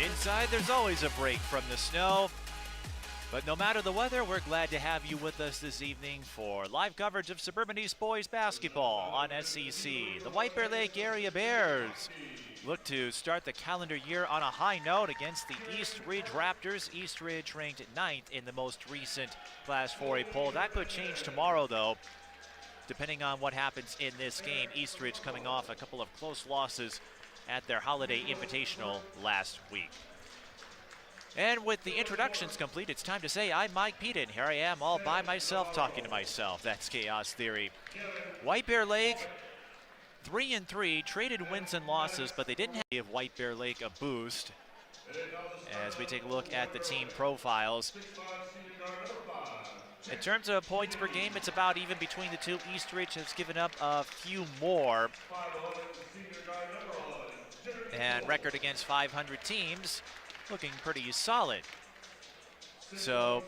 Inside, there's always a break from the snow. But no matter the weather, we're glad to have you with us this evening for live coverage of Suburban East Boys basketball on SEC. The White Bear Lake Area Bears look to start the calendar year on a high note against the East Ridge Raptors. East Ridge ranked 9th in the most recent Class 4A poll. That could change tomorrow, though, depending on what happens in this game. East Ridge coming off a couple of close losses at their Holiday Invitational last week. And with the introductions complete, it's time to say I'm Mike Peden. Here I am all by myself talking to myself. That's Chaos Theory. White Bear Lake, 3-3, traded wins and losses, but they didn't give White Bear Lake a boost. As we take a look at the team profiles. In terms of points per game, it's about even between the two. East Ridge has given up a few more. And record against 500 teams, looking pretty solid. So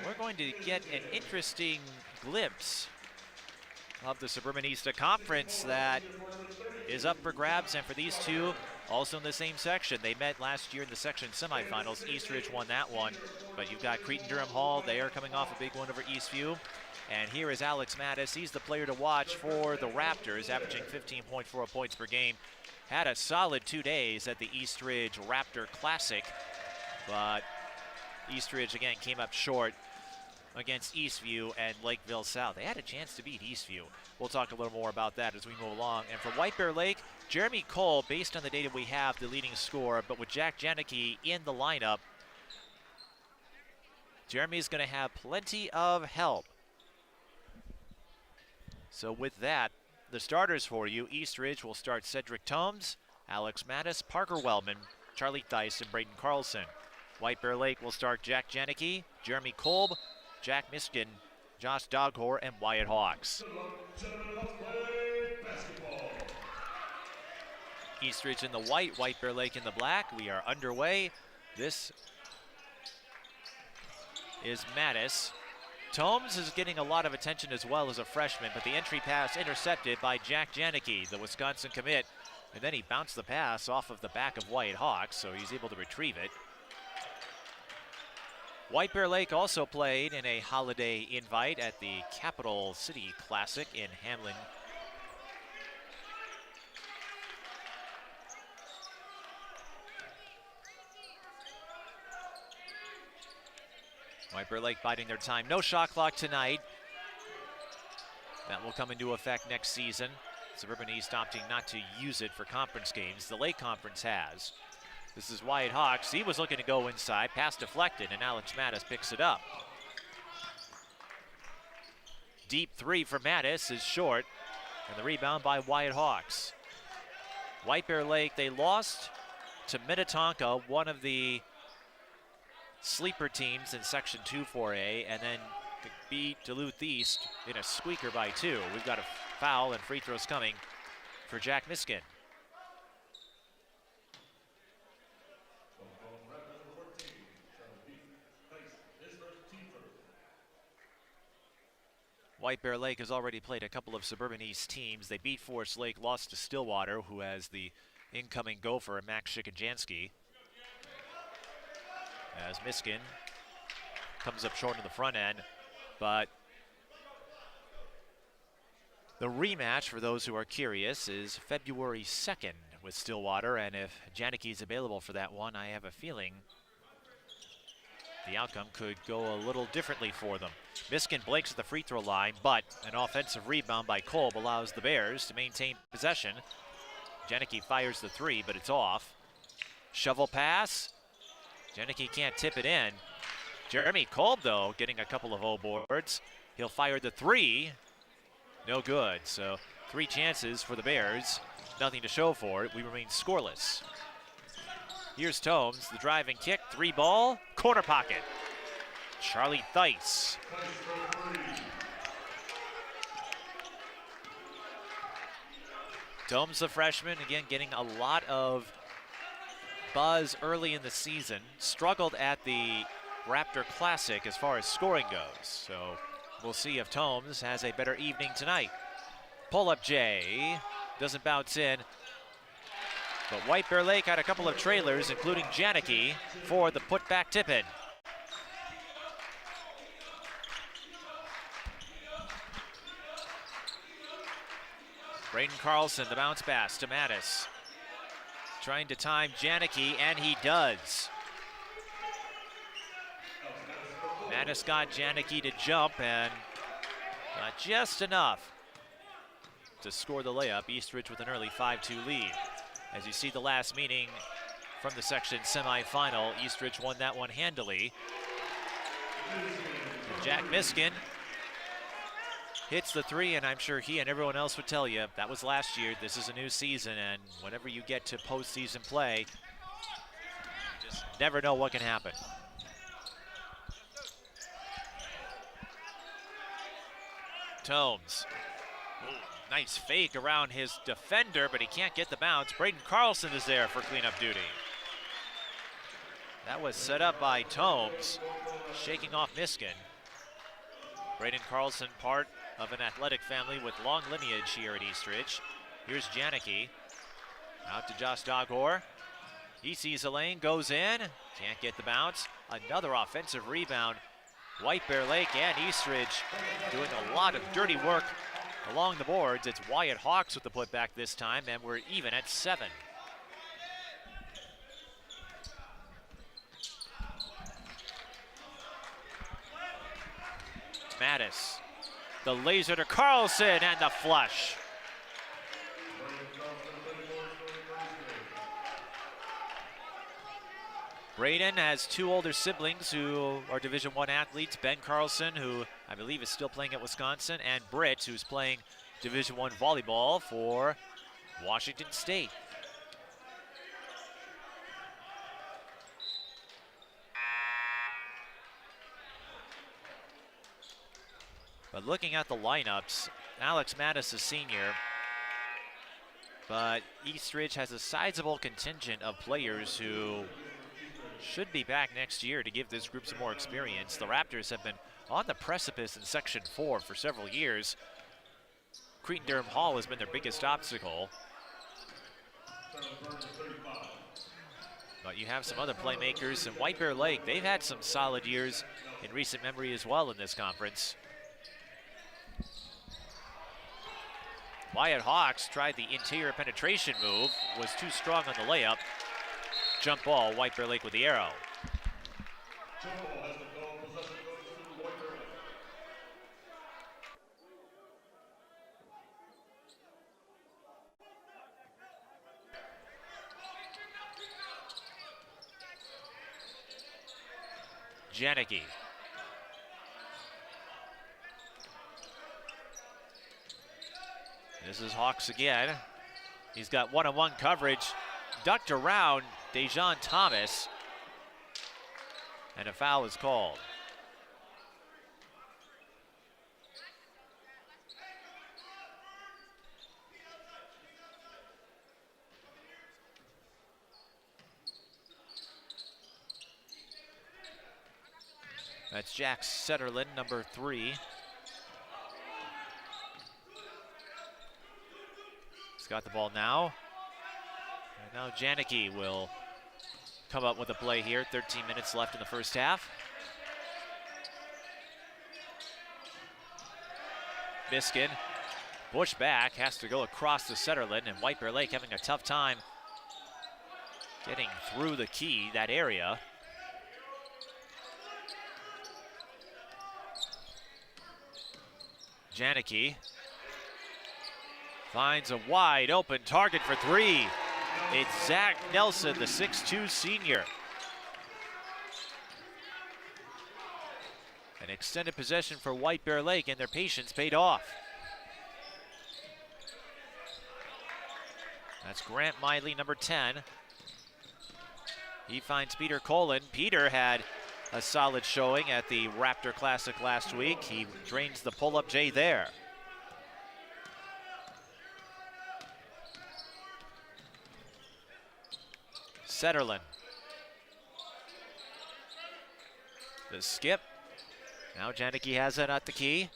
we're going to get an interesting glimpse of the Suburban East Conference that is up for grabs, and for these two, also in the same section. They met last year in the section semifinals. East Ridge won that one, but you've got Cretin-Durham Hall. They are coming off a big one over Eastview. And here is Alex Mattis. He's the player to watch for the Raptors, averaging 15.4 points per game. Had a solid 2 days at the East Ridge Raptor Classic, but East Ridge again came up short against Eastview and Lakeville South. They had a chance to beat Eastview. We'll talk a little more about that as we move along. And for White Bear Lake, Jeremy Cole, based on the data we have, the leading scorer, but with Jack Janicki in the lineup, Jeremy's going to have plenty of help. So with that, the starters for you, East Ridge will start Cedric Tomes, Alex Mattis, Parker Wellman, Charlie Theis, and Braden Carlson. White Bear Lake will start Jack Janicki, Jeremy Kolb, Jack Miskin, Josh Doghor, and Wyatt Hawks. East Ridge in the white, White Bear Lake in the black. We are underway. This is Mattis. Tomes is getting a lot of attention as well as a freshman, but the entry pass intercepted by Jack Janicki, the Wisconsin commit. And then he bounced the pass off of the back of Wyatt Hawks, so he's able to retrieve it. White Bear Lake also played in a holiday invite at the Capital City Classic in Hamlin. White Bear Lake biding their time. No shot clock tonight. That will come into effect next season. Suburban East opting not to use it for conference games. The Lake Conference has. This is Wyatt Hawks. He was looking to go inside. Pass deflected, and Alex Mattis picks it up. Deep three for Mattis is short, and the rebound by Wyatt Hawks. White Bear Lake, they lost to Minnetonka, one of the sleeper teams in Section 2 4A, and then beat Duluth East in a squeaker by 2. We've got a foul and free throws coming for Jack Miskin. White Bear Lake has already played a couple of Suburban East teams. They beat Forest Lake, lost to Stillwater, who has the incoming Gopher, Max Shikajansky. As Miskin comes up short in the front end, but the rematch, for those who are curious, is February 2nd with Stillwater, and if Janicki is available for that one, I have a feeling the outcome could go a little differently for them. Miskin blinks at the free throw line, but an offensive rebound by Kolb allows the Bears to maintain possession. Janicki fires the three, but it's off. Shovel pass. Janicki can't tip it in. Jeremy Kolb, though, getting a couple of O boards. He'll fire the three. No good. So 3 chances for the Bears. nothing to show for it. We remain scoreless. Here's Tomes, the driving kick, 3-ball, corner pocket. Charlie Theis. Tomes, the freshman, again getting a lot of buzz early in the season. Struggled at the Raptor Classic as far as scoring goes. So we'll see if Tomes has a better evening tonight. Pull-up J, doesn't bounce in. But White Bear Lake had a couple of trailers, including Janicki, for the putback tip-in. Braden Carlson, the bounce pass to Mattis. Trying to time Janicki, and he does. Mattis got Janicki to jump, and not just enough to score the layup. Eastridge with an early 5-2 lead. As you see the last meeting from the section semifinal, Eastridge won that one handily. And Jack Miskin hits the three, and I'm sure he and everyone else would tell you that was last year. This is a new season, and whenever you get to postseason play, you just never know what can happen. Tomes. Nice fake around his defender, but he can't get the bounce. Braden Carlson is there for cleanup duty. That was set up by Tomes, shaking off Miskin. Braden Carlson, part of an athletic family with long lineage here at Eastridge. Here's Janicki. Out to Josh Doghor. He sees a lane, goes in, can't get the bounce. Another offensive rebound. White Bear Lake and Eastridge doing a lot of dirty work along the boards. It's Wyatt Hawks with the putback this time, and we're even at 7. Mattis, the laser to Carlson, and the flush. Braden has 2 older siblings who are Division I athletes. Ben Carlson, who I believe is still playing at Wisconsin, and Britt, who's playing Division I volleyball for Washington State. But looking at the lineups, Alex Mattis is senior, but Eastridge has a sizable contingent of players who should be back next year to give this group some more experience. The Raptors have been on the precipice in Section 4 for several years. Cretin-Derham Hall has been their biggest obstacle. But you have some other playmakers, and White Bear Lake, they've had some solid years in recent memory as well in this conference. Wyatt Hawks tried the interior penetration move, was too strong on the layup. Jump ball, White Bear Lake with the arrow. Janicki. This is Hawks again. He's got one-on-one coverage. Ducked around Dejan Thomas, and a foul is called. That's Jack Setterlin, number 3. He's got the ball now. And now Janicki will come up with a play here. 13 minutes left in the first half. Miskin, push back, has to go across to Setterlin, and White Bear Lake having a tough time getting through the key, that area. Janicki finds a wide open target for 3. It's Zach Nelson, the 6'2 senior. An extended possession for White Bear Lake, and their patience paid off. That's Grant Miley, number 10. He finds Peter Colin. Peter had a solid showing at the Raptor Classic last week. He drains the pull-up J there. Setterlin. The skip. Now Janicki has it at the key.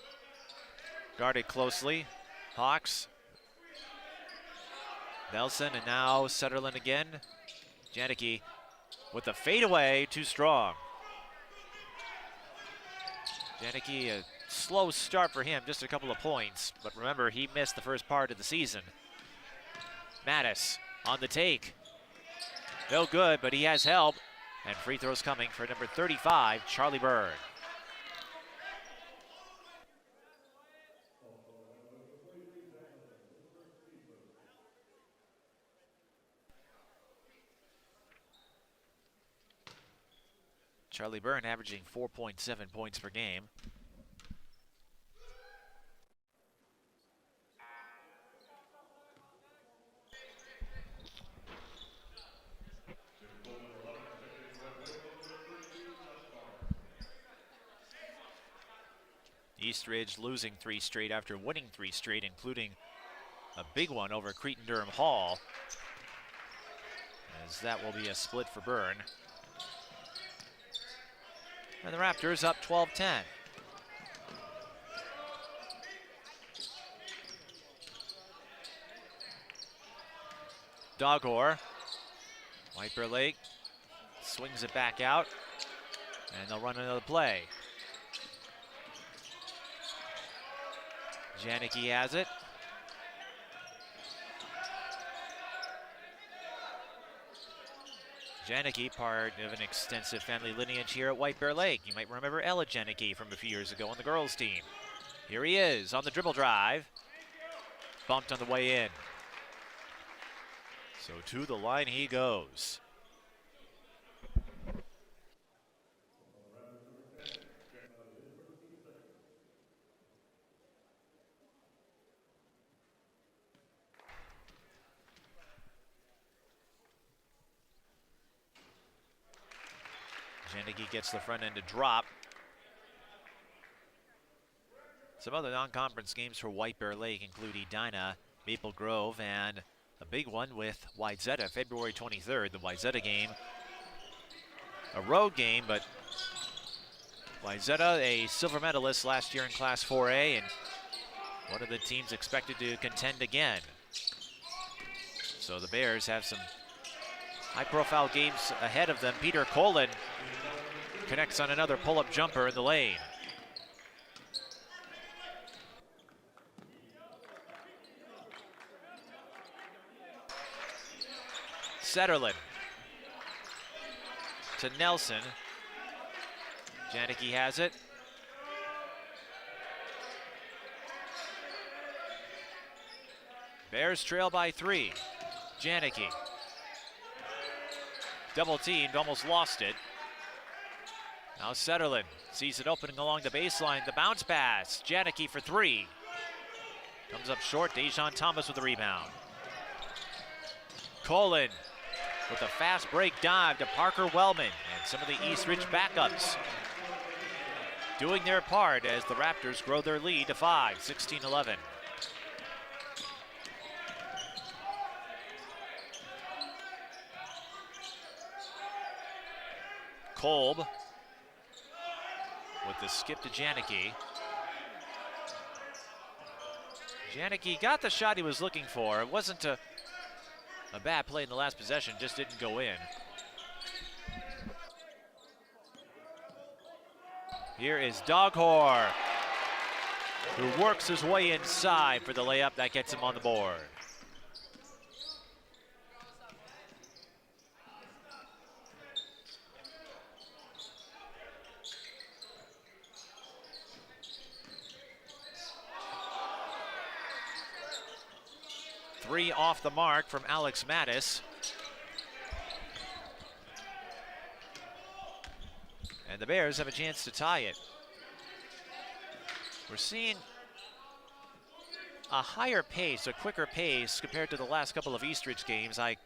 Guarded closely. Hawks. Nelson, and now Setterlin again. Janicki with the fadeaway, too strong. Janicki, a slow start for him, just a couple of points. But remember, he missed the first part of the season. Mattis on the take. No good, but he has help. And free throws coming for number 35, Charlie Byrne. Charlie Byrne averaging 4.7 points per game. Eastridge losing 3 straight after winning 3 straight, including a big one over Cretin-Durham Hall, as that will be a split for Byrne. And the Raptors up 12-10. Doghor. White Bear Lake swings it back out, and they'll run another play. Janicki has it. Janicki, part of an extensive family lineage here at White Bear Lake. You might remember Ella Janicki from a few years ago on the girls' team. Here he is on the dribble drive. Bumped on the way in. So to the line he goes. Janicki gets the front end to drop. Some other non-conference games for White Bear Lake include Edina, Maple Grove, and a big one with Wayzata, February 23rd. The Wayzata game, a road game, but Wayzata, a silver medalist last year in Class 4A, and one of the teams expected to contend again. So the Bears have some high-profile games ahead of them. Peter Colin connects on another pull-up jumper in the lane. Setterlin to Nelson. Janicki has it. Bears trail by 3. Janicki. Double teamed, almost lost it. Now Setterlin sees it opening along the baseline. The bounce pass. Janicki for 3. Comes up short. Dejon Thomas with the rebound. Colin with a fast break dive to Parker Wellman, and some of the Eastridge backups doing their part as the Raptors grow their lead to 5, 16-11. Kolb with the skip to Janicki. Janicki got the shot he was looking for. It wasn't a bad play in the last possession, just didn't go in. Here is Doghor, who works his way inside for the layup that gets him on the board. Three off the mark from Alex Mattis. And the Bears have a chance to tie it. We're seeing a higher pace, a quicker pace compared to the last couple of Eastridge games. I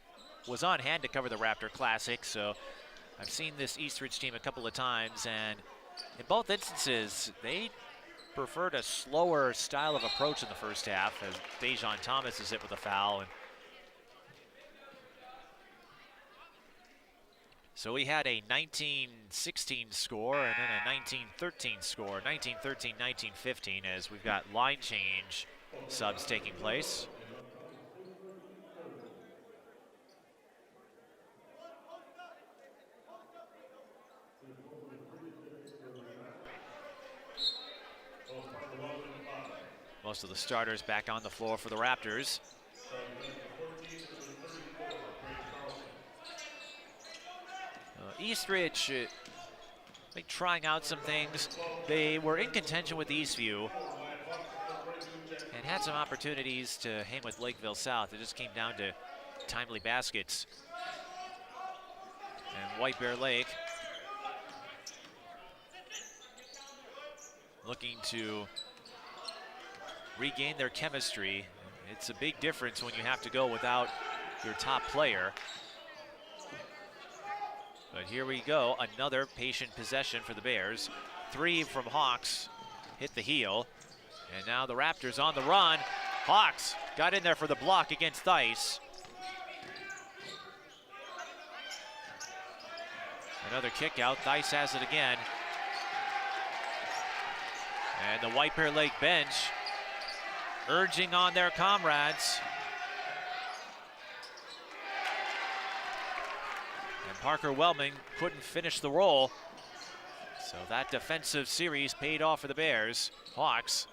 was on hand to cover the Raptor Classic, so I've seen this Eastridge team a couple of times, and in both instances, they preferred a slower style of approach in the first half as Dejon Thomas is hit with a foul. And so we had a 19-16 score and then a 19-13 score, 19-13, 19-15, as we've got line change subs taking place. Most of the starters back on the floor for the Raptors. Eastridge, I think, trying out some things. They were in contention with Eastview and had some opportunities to hang with Lakeville South. It just came down to timely baskets. And White Bear Lake looking to regain their chemistry. It's a big difference when you have to go without your top player. But here we go, another patient possession for the Bears. 3 from Hawks, hit the heel. And now the Raptors on the run. Hawks got in there for the block against Thice. Another kick out, Thice has it again. And the White Bear Lake bench urging on their comrades. And Parker Wellman couldn't finish the roll. So that defensive series paid off for the Bears. Hawks,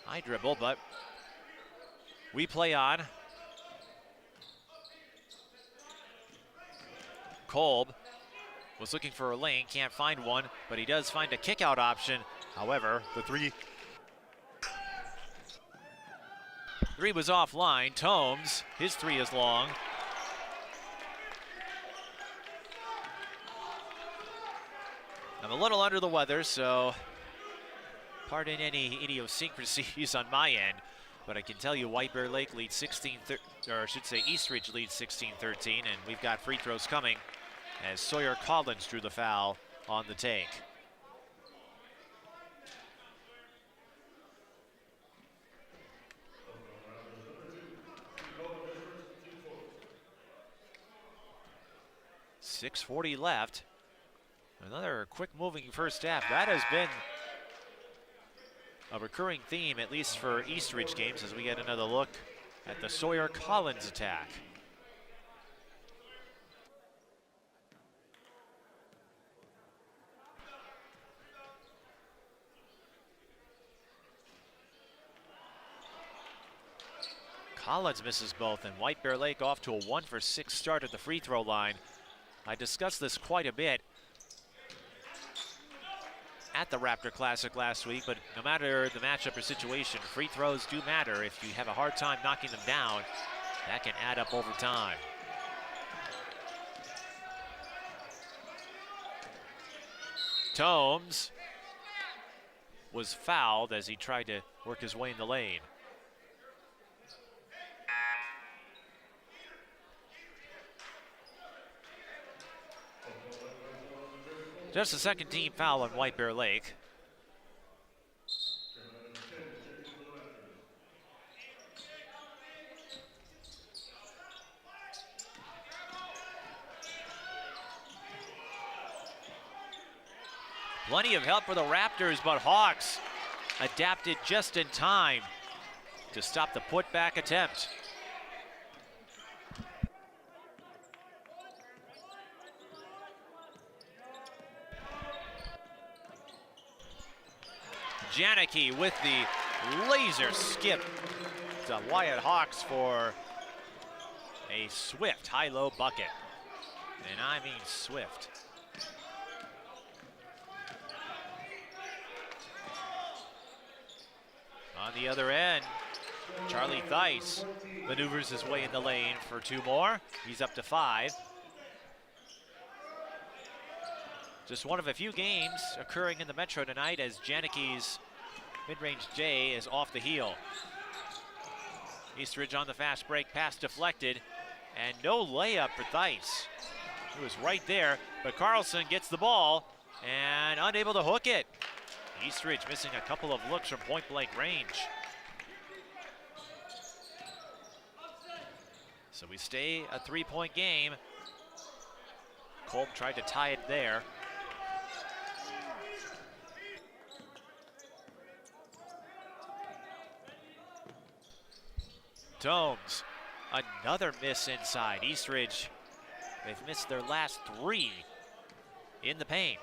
high dribble, but we play on. Kolb was looking for a lane, can't find one, but he does find a kick-out option. However, the three was offline. Tomes, his 3 is long. I'm a little under the weather, so pardon any idiosyncrasies on my end, but I can tell you White Bear Lake leads 16, or I should say Eastridge leads 16-13, and we've got free throws coming as Sawyer Collins drew the foul on the take. .640 left. Another quick moving first half. That has been a recurring theme, at least for Eastridge games, as we get another look at the Sawyer Collins attack. Collins misses both, and White Bear Lake off to a 1 for 6 start at the free throw line. I discussed this quite a bit at the Raptor Classic last week, but no matter the matchup or situation, free throws do matter. If you have a hard time knocking them down, that can add up over time. Tomes was fouled as he tried to work his way in the lane. Just a second team foul on White Bear Lake. Plenty of help for the Raptors, but Hawks adapted just in time to stop the putback attempt. Janicki with the laser skip to Wyatt Hawks for a swift high-low bucket. And I mean swift. On the other end, Charlie Thice maneuvers his way in the lane for 2 more. He's up to 5. Just one of a few games occurring in the Metro tonight as Janicki's mid-range J is off the heel. Eastridge on the fast break, pass deflected, and no layup for Theis. It was right there, but Carlson gets the ball and unable to hook it. Eastridge missing a couple of looks from point-blank range. So we stay a 3-point game. Kolb tried to tie it there. Domes, another miss inside. Eastridge, they've missed their last 3 in the paint.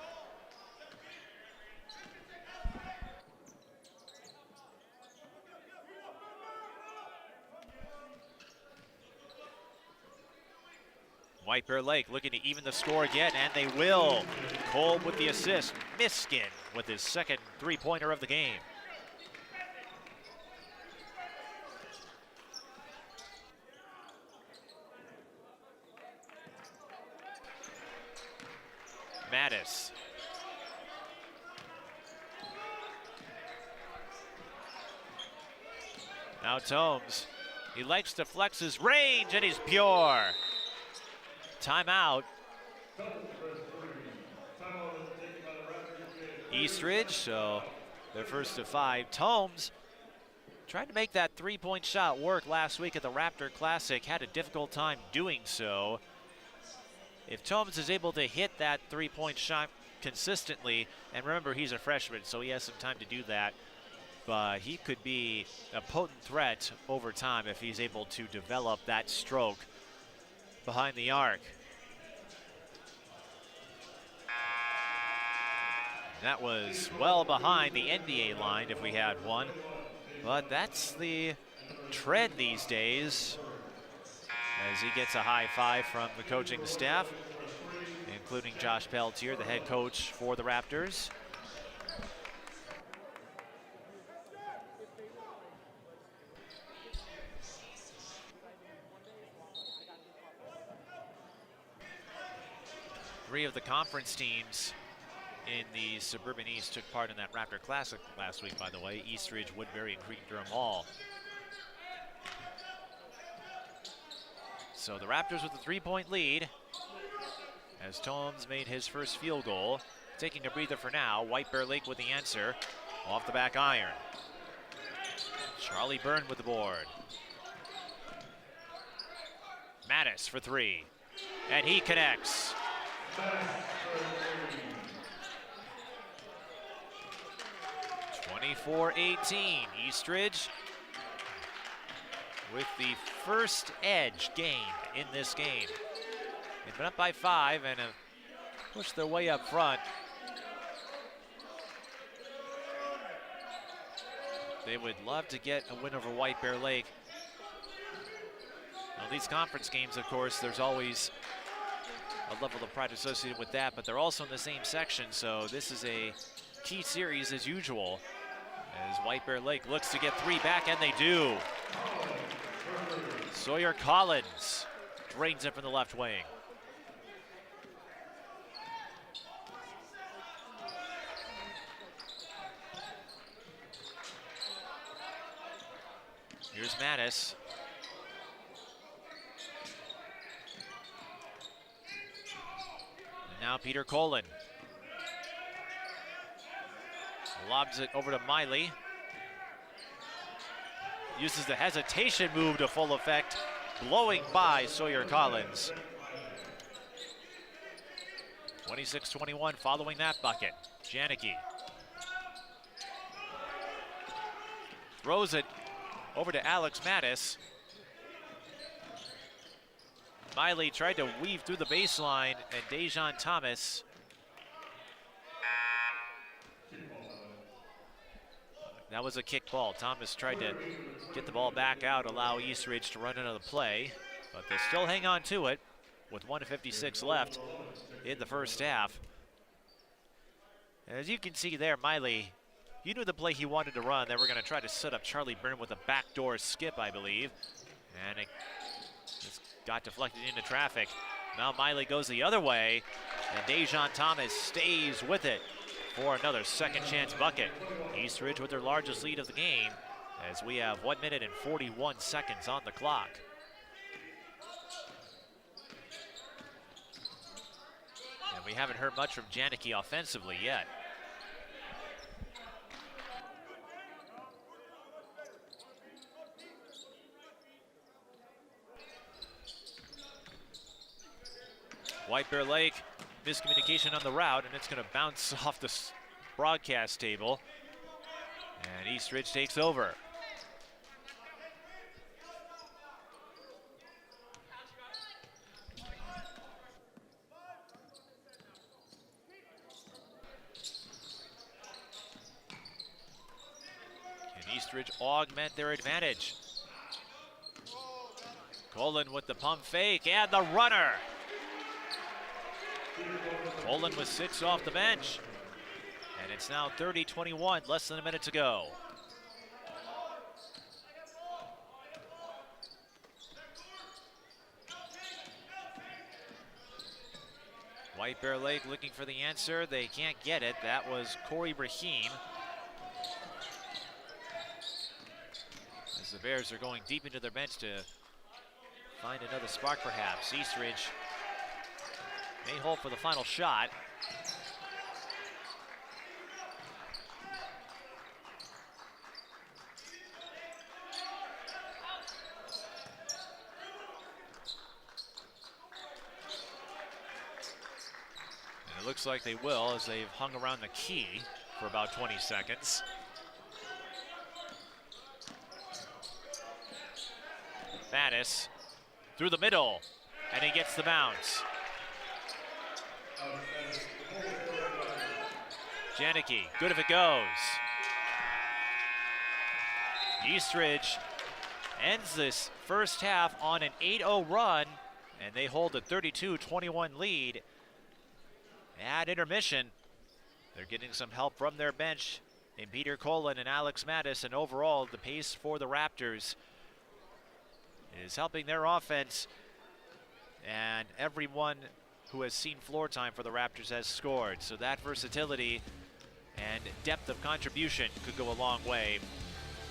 White Bear Lake looking to even the score again, and they will. Kolb with the assist. Miskin with his second 3-pointer of the game. Mattis. Now Tomes. He likes to flex his range, and he's pure. Timeout. Eastridge, so their first of 5. Tomes tried to make that 3-point shot work last week at the Raptor Classic, had a difficult time doing so. If Tomes is able to hit that 3-point shot consistently, and remember he's a freshman, so he has some time to do that, but he could be a potent threat over time if he's able to develop that stroke behind the arc. That was well behind the NBA line if we had one, but that's the trend these days as he gets a high five from the coaching staff, including Josh Pelletier, the head coach for the Raptors. Three of the conference teams in the Suburban East took part in that Raptor Classic last week, by the way. Eastridge, Woodbury, and Creek-Durham Hall. So the Raptors with a 3-point lead as Tomes made his first field goal. Taking a breather for now. White Bear Lake with the answer. Off the back iron. Charlie Byrne with the board. Mattis for 3. And he connects. 24-18, Eastridge with the first edge gained in this game. They've been up by 5 and have pushed their way up front. They would love to get a win over White Bear Lake. Now, these conference games, of course, there's always a level of pride associated with that, but they're also in the same section, so this is a key series as usual. As White Bear Lake looks to get 3 back, and they do. Sawyer Collins drains it from the left wing. Here's Mattis. And now Peter Colin. Lobs it over to Miley. Uses the hesitation move to full effect, blowing by Sawyer Collins. 26-21 following that bucket. Janicki throws it over to Alex Mattis. Miley tried to weave through the baseline, and Dejan Thomas that was a kick ball. Thomas tried to get the ball back out, allow Eastridge to run another play, but they still hang on to it with 1:56 left in the first half. As you can see there, Miley, you knew the play he wanted to run. They were going to try to set up Charlie Byrne with a backdoor skip, I believe, and it just got deflected into traffic. Now Miley goes the other way, and Dejan Thomas stays with it for another second chance bucket. Eastridge with their largest lead of the game as we have 1 minute and 41 seconds on the clock. And we haven't heard much from Janicki offensively yet. White Bear Lake, miscommunication on the route, and it's going to bounce off the broadcast table. And Eastridge takes over. Can Eastridge augment their advantage? Colin with the pump fake and the runner. Colin with 6 off the bench. And it's now 30-21, less than a minute to go. White Bear Lake looking for the answer. They can't get it. That was Corey Brahim. As the Bears are going deep into their bench to find another spark perhaps. Eastridge may hold for the final shot. And it looks like they will, as they've hung around the key for about 20 seconds. Faddis through the middle, and he gets the bounce. Janicki, good if it goes. Eastridge ends this first half on an 8-0 run, and they hold a 32-21 lead. At intermission, they're getting some help from their bench in Peter Colin and Alex Mattis, and overall the pace for the Raptors is helping their offense, and everyone who has seen floor time for the Raptors has scored. So that versatility and depth of contribution could go a long way.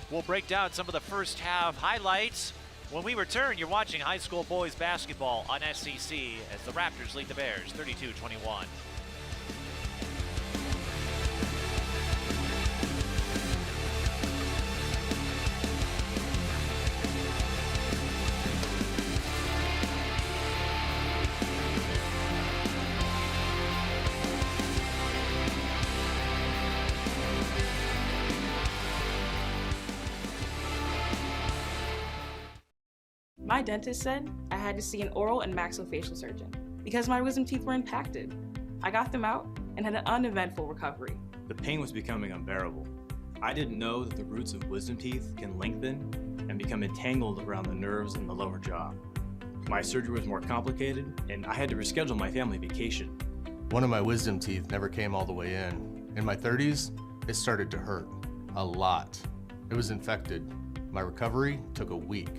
We'll break down some of the first half highlights. When we return, you're watching high school boys basketball on SCC as the Raptors lead the Bears 32-21. My dentist said I had to see an oral and maxillofacial surgeon because my wisdom teeth were impacted. I got them out and had an uneventful recovery. The pain was becoming unbearable. I didn't know that the roots of wisdom teeth can lengthen and become entangled around the nerves in the lower jaw. My surgery was more complicated, and I had to reschedule my family vacation. One of my wisdom teeth never came all the way in. In my 30s, it started to hurt a lot. It was infected. My recovery took a week.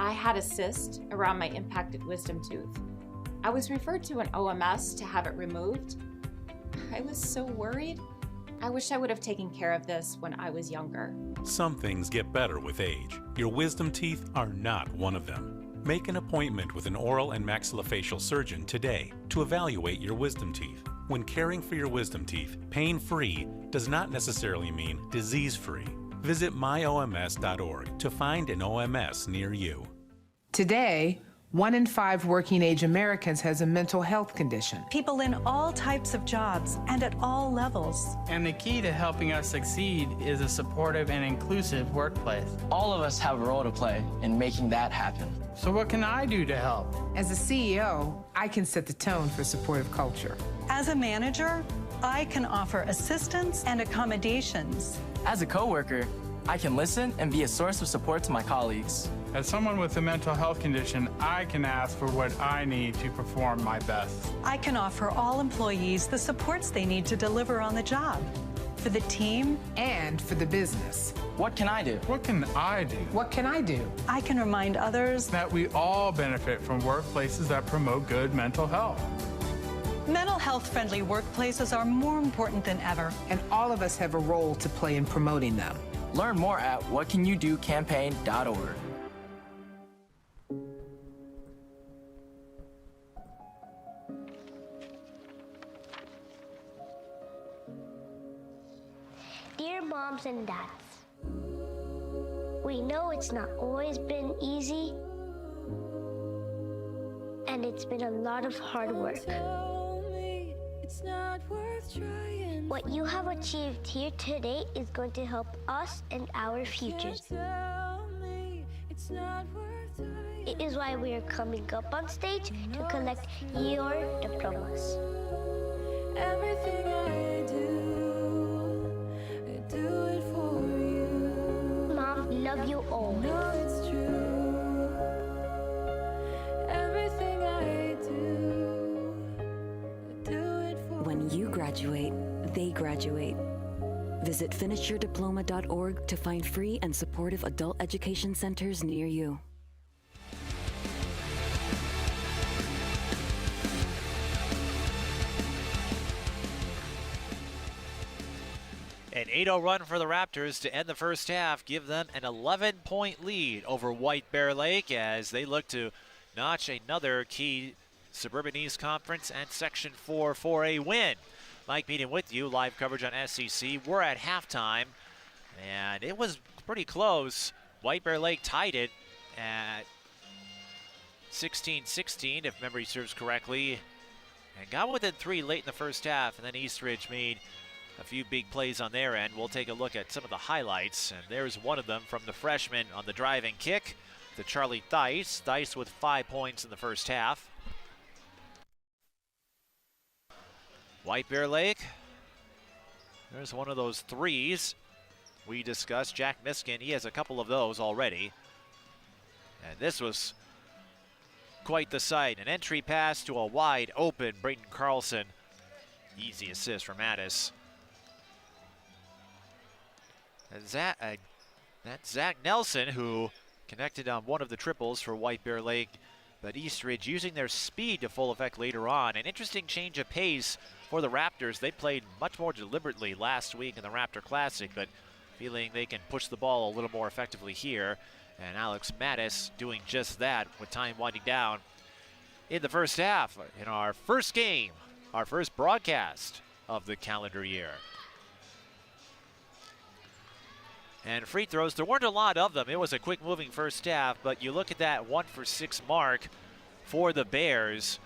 I had a cyst around my impacted wisdom tooth. I was referred to an OMS to have it removed. I was so worried. I wish I would have taken care of this when I was younger. Some things get better with age. Your wisdom teeth are not one of them. Make an appointment with an oral and maxillofacial surgeon today to evaluate your wisdom teeth. When caring for your wisdom teeth, pain-free does not necessarily mean disease-free. Visit myoms.org to find an OMS near you. Today, 1 in 5 working-age Americans has a mental health condition. People in all types of jobs and at all levels. And the key to helping us succeed is a supportive and inclusive workplace. All of us have a role to play in making that happen. So what can I do to help? As a CEO, I can set the tone for supportive culture. As a manager, I can offer assistance and accommodations. As a coworker, I can listen and be a source of support to my colleagues. As someone with a mental health condition, I can ask for what I need to perform my best. I can offer all employees the supports they need to deliver on the job. For the team and for the business. What can I do? What can I do? What can I do? I can remind others that we all benefit from workplaces that promote good mental health. Mental health-friendly workplaces are more important than ever. And all of us have a role to play in promoting them. Learn more at whatcanyoudocampaign.org. Dear moms and dads, we know it's not always been easy, and it's been a lot of hard work. What you have achieved here today is going to help us and our futures. It is why we are coming up on stage to collect your diplomas. Everything I do it for you. Mom, love you always. No, it's true. Everything I do it for When you graduate, they graduate. Visit finishyourdiploma.org to find free and supportive adult education centers near you. An 8-0 run for the Raptors to end the first half, give them an 11-point lead over White Bear Lake as they look to notch another key Suburban East Conference and Section 4 4A win. Mike Meaden with you, live coverage on SEC. We're at halftime, and it was pretty close. White Bear Lake tied it at 16-16, if memory serves correctly, and got within 3 late in the first half, and then Eastridge made a few big plays on their end. We'll take a look at some of the highlights, and there's one of them from the freshman on the driving kick to Charlie Theis. Theis with 5 points in the first half. White Bear Lake, there's one of those threes we discussed. Jack Miskin, he has a couple of those already. And this was quite the sight. An entry pass to a wide open Brayden Carlson. Easy assist for Mattis. And that's Zach Nelson, who connected on one of the triples for White Bear Lake. But Eastridge using their speed to full effect later on. An interesting change of pace for the Raptors. They played much more deliberately last week in the Raptor Classic, but feeling they can push the ball a little more effectively here. And Alex Mattis doing just that with time winding down in the first half in our first game, our first broadcast of the calendar year. And free throws, there weren't a lot of them. It was a quick moving first half, but you look at that 1 for 6 mark for the Bears.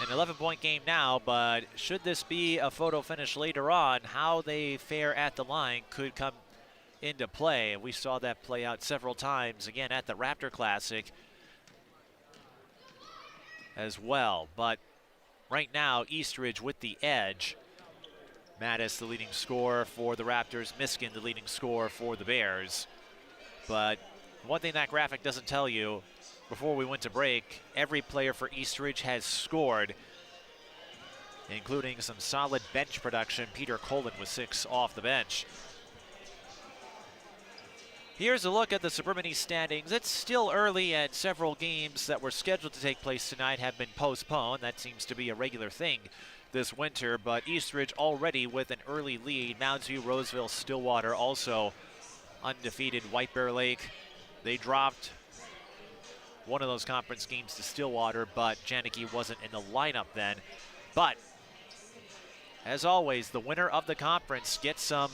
An 11-point game now, but should this be a photo finish later on, how they fare at the line could come into play. We saw that play out several times, again, at the Raptor Classic as well. But right now, Eastridge with the edge. Mattis, the leading scorer for the Raptors. Miskin, the leading scorer for the Bears. But one thing that graphic doesn't tell you, before we went to break, every player for Eastridge has scored, including some solid bench production. Peter Colin with 6 off the bench. Here's a look at the Suburban East standings. It's still early, and several games that were scheduled to take place tonight have been postponed. That seems to be a regular thing this winter, but Eastridge already with an early lead. Mounds View, Roseville, Stillwater also undefeated. White Bear Lake, they dropped one of those conference games to Stillwater, but Janicki wasn't in the lineup then. But as always, the winner of the conference gets some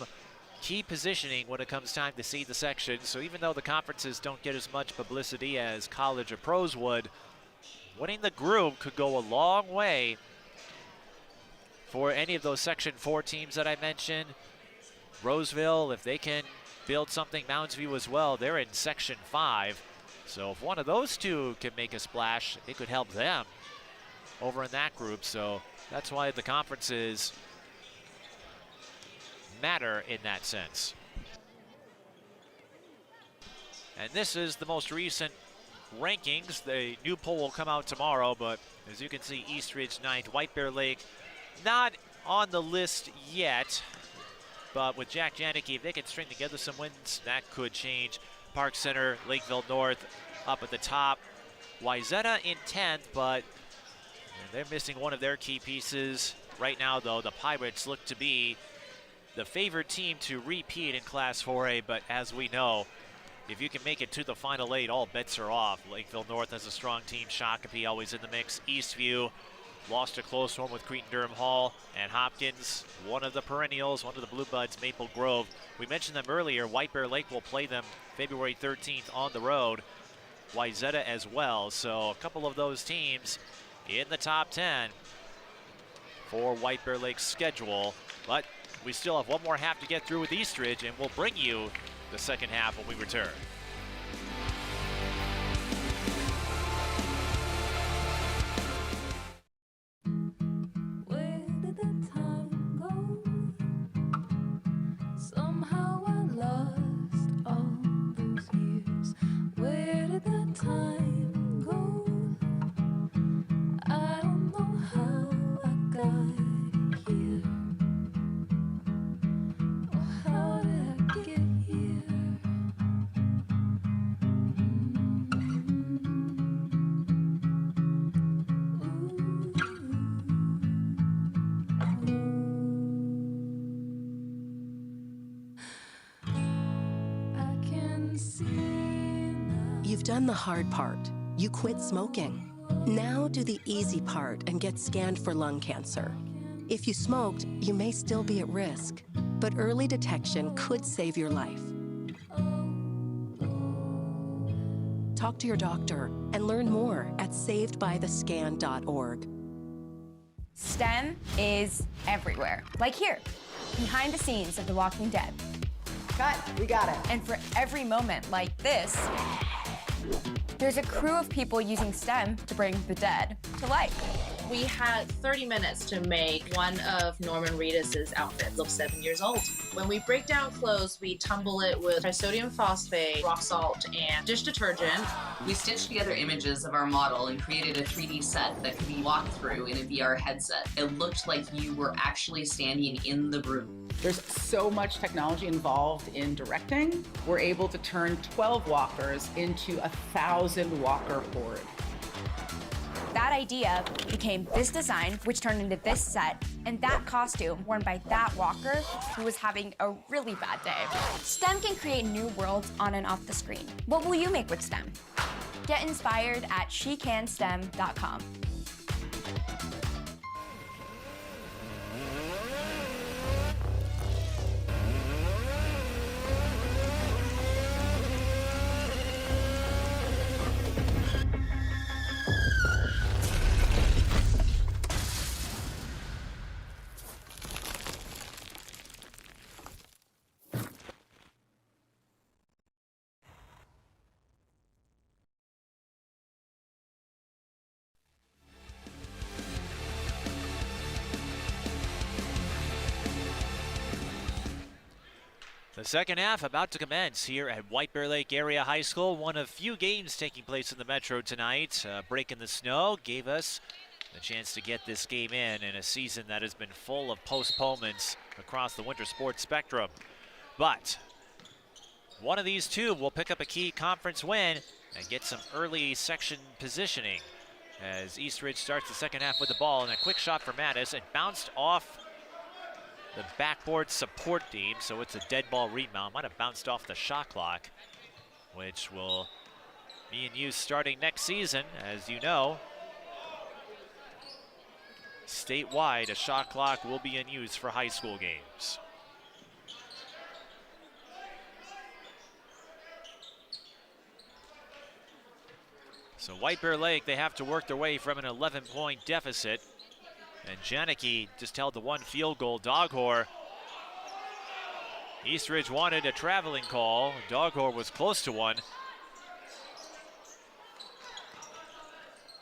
key positioning when it comes time to seed the section. So even though the conferences don't get as much publicity as college or pros would, winning the group could go a long way for any of those Section 4 teams that I mentioned. Roseville, if they can build something, Mounds View as well, they're in Section 5. So if one of those two can make a splash, it could help them over in that group. So that's why the conferences matter in that sense. And this is the most recent rankings. The new poll will come out tomorrow, but as you can see, Eastridge 9th, White Bear Lake not on the list yet, but with Jack Janicki, if they can string together some wins, that could change. Park Center, Lakeville North up at the top. Wayzata in 10th, but they're missing one of their key pieces. Right now, though, the Pirates look to be the favored team to repeat in Class 4A, but as we know, if you can make it to the Final 8, all bets are off. Lakeville North has a strong team. Shakopee always in the mix. Eastview lost a close one with Cretin-Durham Hall. And Hopkins, one of the perennials, one of the Blue Buds, Maple Grove. We mentioned them earlier. White Bear Lake will play them February 13th on the road. Wayzata as well. So a couple of those teams in the top 10 for White Bear Lake's schedule. But we still have one more half to get through with Eastridge, and we'll bring you the second half when we return. Where did the time go? Somehow I lost all those years. Where did the time go? I don't know how I got here. Or how did I get here? I can see now. You've done the hard part. You quit smoking. Now do the easy part and get scanned for lung cancer. If you smoked, you may still be at risk, but early detection could save your life. Talk to your doctor and learn more at savedbythescan.org. STEM is everywhere. Like here, behind the scenes of The Walking Dead. Cut, we got it. And for every moment like this, there's a crew of people using STEM to bring the dead to life. We had 30 minutes to make one of Norman Reedus's outfits of 7 years old. When we break down clothes, we tumble it with trisodium phosphate, rock salt, and dish detergent. We stitched together images of our model and created a 3D set that could be walked through in a VR headset. It looked like you were actually standing in the room. There's so much technology involved in directing. We're able to turn 12 walkers into 1,000 walker horde. That idea became this design, which turned into this set, and that costume worn by that walker who was having a really bad day. STEM can create new worlds on and off the screen. What will you make with STEM? Get inspired at shecanstem.com. The second half about to commence here at White Bear Lake Area High School. One of few games taking place in the Metro tonight. Break in the snow gave us the chance to get this game in a season that has been full of postponements across the winter sports spectrum. But one of these two will pick up a key conference win and get some early section positioning as Eastridge starts the second half with the ball, and a quick shot for Mattis. It bounced off the backboard support team, so it's a dead ball rebound. Might have bounced off the shot clock, which will be in use starting next season. As you know, statewide, a shot clock will be in use for high school games. So White Bear Lake, they have to work their way from an 11-point deficit. And Janicki just held the one field goal. Doghor. Eastridge wanted a traveling call. Doghor was close to one,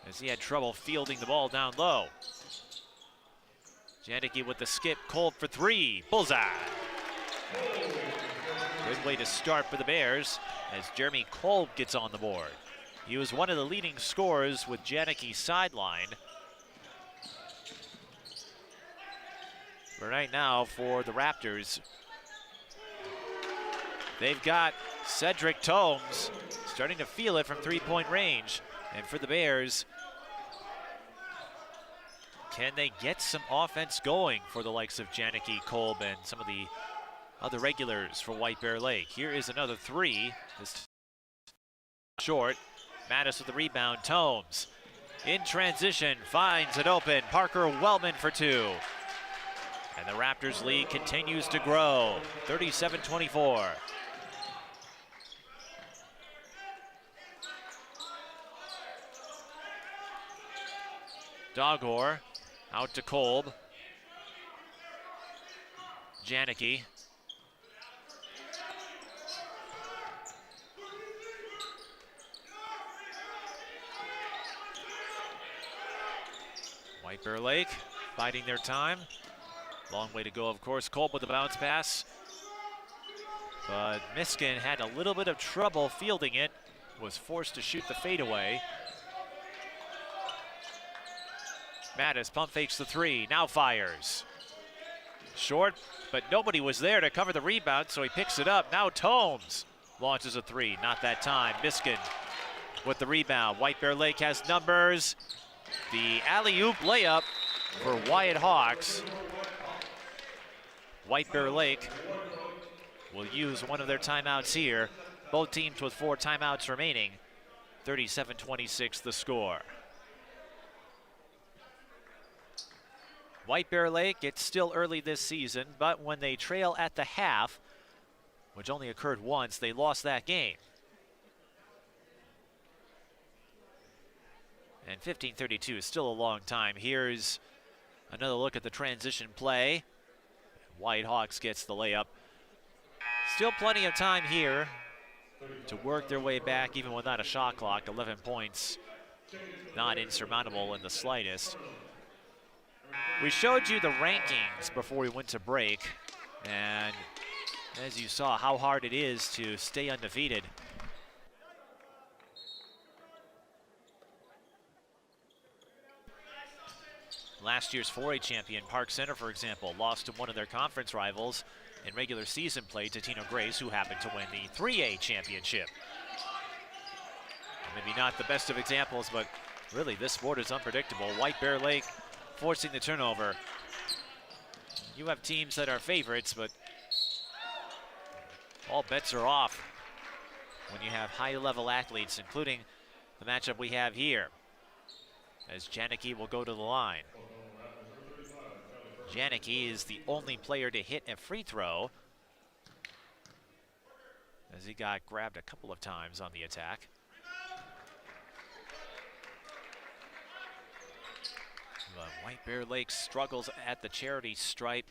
as he had trouble fielding the ball down low. Janicki with the skip, Kolb for three. Bullseye. Good way to start for the Bears as Jeremy Kolb gets on the board. He was one of the leading scorers with Janicki sidelined. But right now for the Raptors, they've got Cedric Tomes starting to feel it from three-point range. And for the Bears, Can they get some offense going for the likes of Janicki, Kolb, and some of the other regulars for White Bear Lake? Here is another three. This short. Mattis with the rebound. Tomes in transition finds it open. Parker Wellman for two. And the Raptors lead continues to grow. 37-24. Dogor out to Kolb. Janicki. White Bear Lake biding their time. Long way to go, of course. Kolb with the bounce pass. But Miskin had a little bit of trouble fielding it. Was forced to shoot the fadeaway. Mattis pump fakes the three, now fires. Short, but nobody was there to cover the rebound, so he picks it up. Now Tomes launches a three, not that time. Miskin with the rebound. White Bear Lake has numbers. The alley-oop layup for Wyatt Hawks. White Bear Lake will use one of their timeouts here. Both teams with 4 timeouts remaining. 37-26 the score. White Bear Lake, it's still early this season, but when they trail at the half, which only occurred once, they lost that game. And 15-32 is still a long time. Here's another look at the transition play. White Hawks gets the layup. Still plenty of time here to work their way back, even without a shot clock. 11 points, not insurmountable in the slightest. We showed you the rankings before we went to break, and as you saw, how hard it is to stay undefeated. Last year's 4A champion, Park Center, for example, lost to one of their conference rivals in regular season play to Tino Grace, who happened to win the 3A championship. Maybe not the best of examples, but really this sport is unpredictable. White Bear Lake forcing the turnover. You have teams that are favorites, but all bets are off when you have high-level athletes, including the matchup we have here, as Janicki will go to the line. Janicki is the only player to hit a free throw, as he got grabbed a couple of times on the attack. But White Bear Lake struggles at the charity stripe,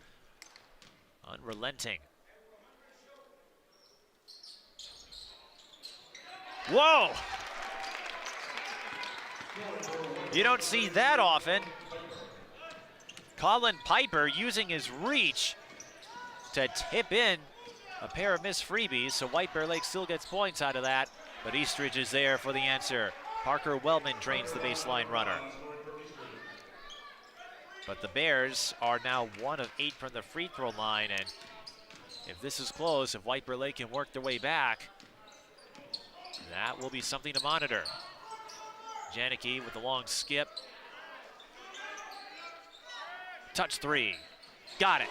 unrelenting. Whoa! You don't see that often. Colin Piper using his reach to tip in a pair of missed freebies, so White Bear Lake still gets points out of that, but Eastridge is there for the answer. Parker Wellman drains the baseline runner. But the Bears are now 1 of 8 from the free throw line, and if this is close, if White Bear Lake can work their way back, that will be something to monitor. Janicki with the long skip. Touch three. Got it.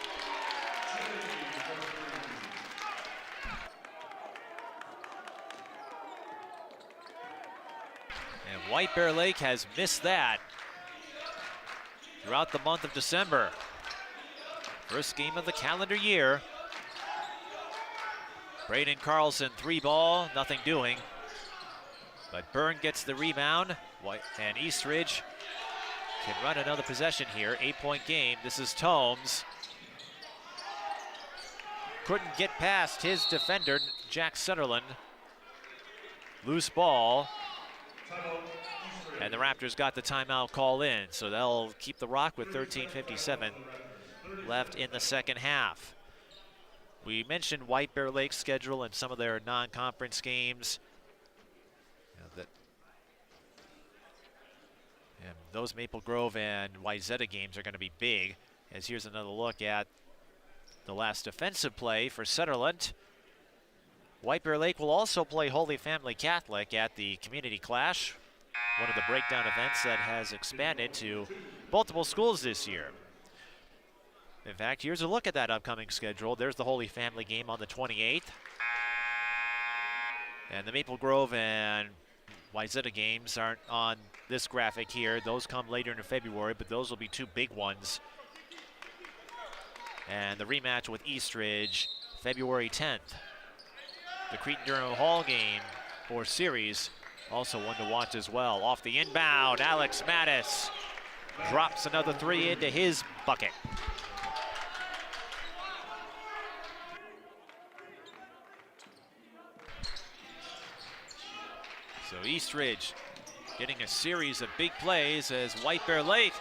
And White Bear Lake has missed that throughout the month of December. First game of the calendar year. Braden Carlson, 3-ball, nothing doing. But Byrne gets the rebound, and Eastridge can run another possession here. 8-point game. This is Tomes. Couldn't get past his defender, Jack Sutherland. Loose ball. And the Raptors got the timeout call in, so they'll keep the rock with 13:57 left in the second half. We mentioned White Bear Lake's schedule and some of their non-conference games. And those Maple Grove and Wyzetta games are going to be big, as here's another look at the last defensive play for Sutherland. White Bear Lake will also play Holy Family Catholic at the Community Clash, one of the breakdown events that has expanded to multiple schools this year. In fact, here's a look at that upcoming schedule. There's the Holy Family game on the 28th. And the Maple Grove and Wayzata games aren't on this graphic here. Those come later in February, but those will be two big ones. And the rematch with Eastridge, February 10th. The Cretin-Durham Hall game or series, also one to watch as well. Off the inbound, Alex Mattis drops another three into his bucket. So Eastridge getting a series of big plays as White Bear Lake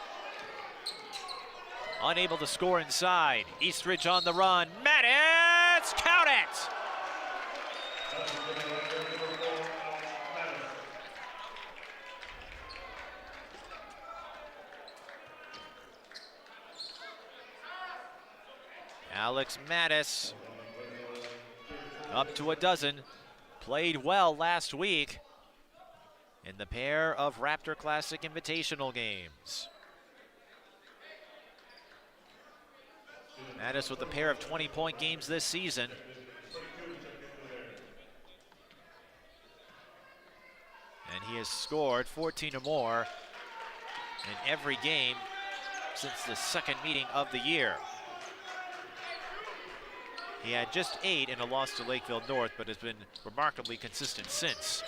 unable to score inside. Eastridge on the run. Mattis, count it! Alex Mattis up to a dozen. Played well last week in the pair of Raptor Classic Invitational games. Mattis with a pair of 20-point games this season. And he has scored 14 or more in every game since the second meeting of the year. He had just 8 in a loss to Lakeville North, but has been remarkably consistent since.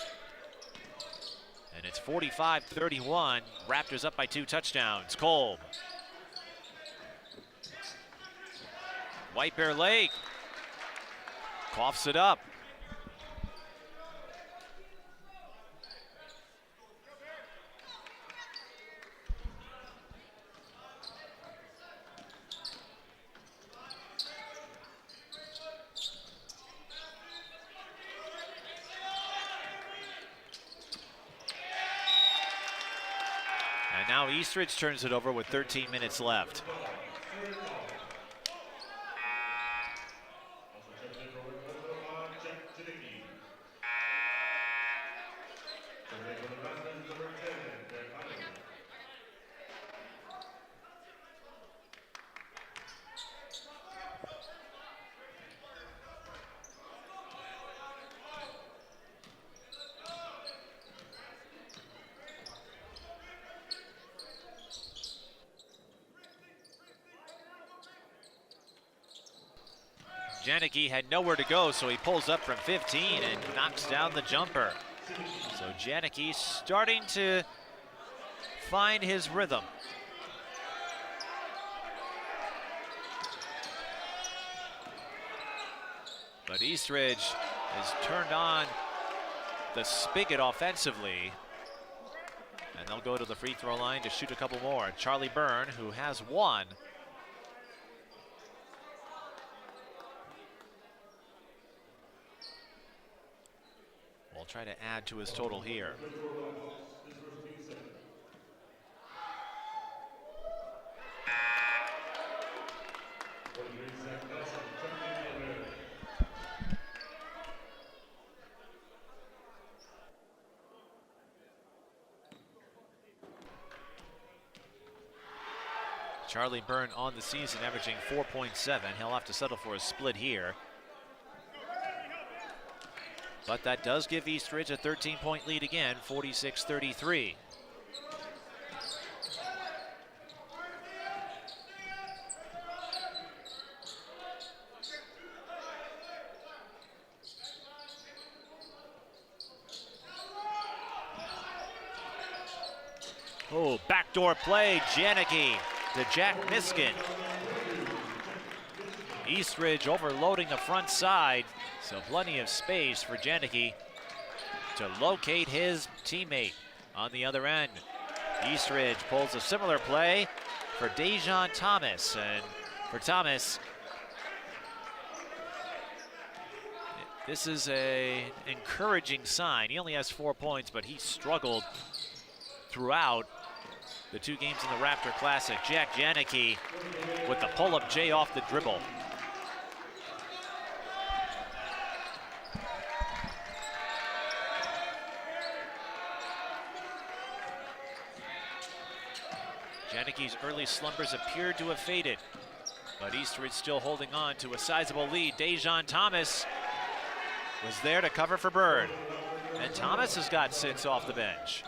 And it's 45-31. Raptors up by 2 touchdowns. Kolb. White Bear Lake coughs it up. And now Eastridge turns it over with 13 minutes left. Janicki had nowhere to go, so he pulls up from 15 and knocks down the jumper. So Janicki starting to find his rhythm. But Eastridge has turned on the spigot offensively. And they'll go to the free throw line to shoot a couple more. Charlie Byrne, who has one. Will try to add to his total here. Charlie Byrne on the season averaging 4.7. He'll have to settle for a split here. But that does give Eastridge a 13-point lead again, 46-33. Oh, backdoor play, Janicki to Jack Miskin. Eastridge overloading the front side, so plenty of space for Janicki to locate his teammate on the other end. Eastridge pulls a similar play for Dejon Thomas, and for Thomas, this is an encouraging sign. He only has 4 points, but he struggled throughout the 2 games in the Raptor Classic. Jack Janicki with the pull-up J off the dribble. Janeke's early slumbers appeared to have faded, but Eastridge still holding on to a sizable lead. Dejan Thomas was there to cover for Bird, and Thomas has got 6 off the bench.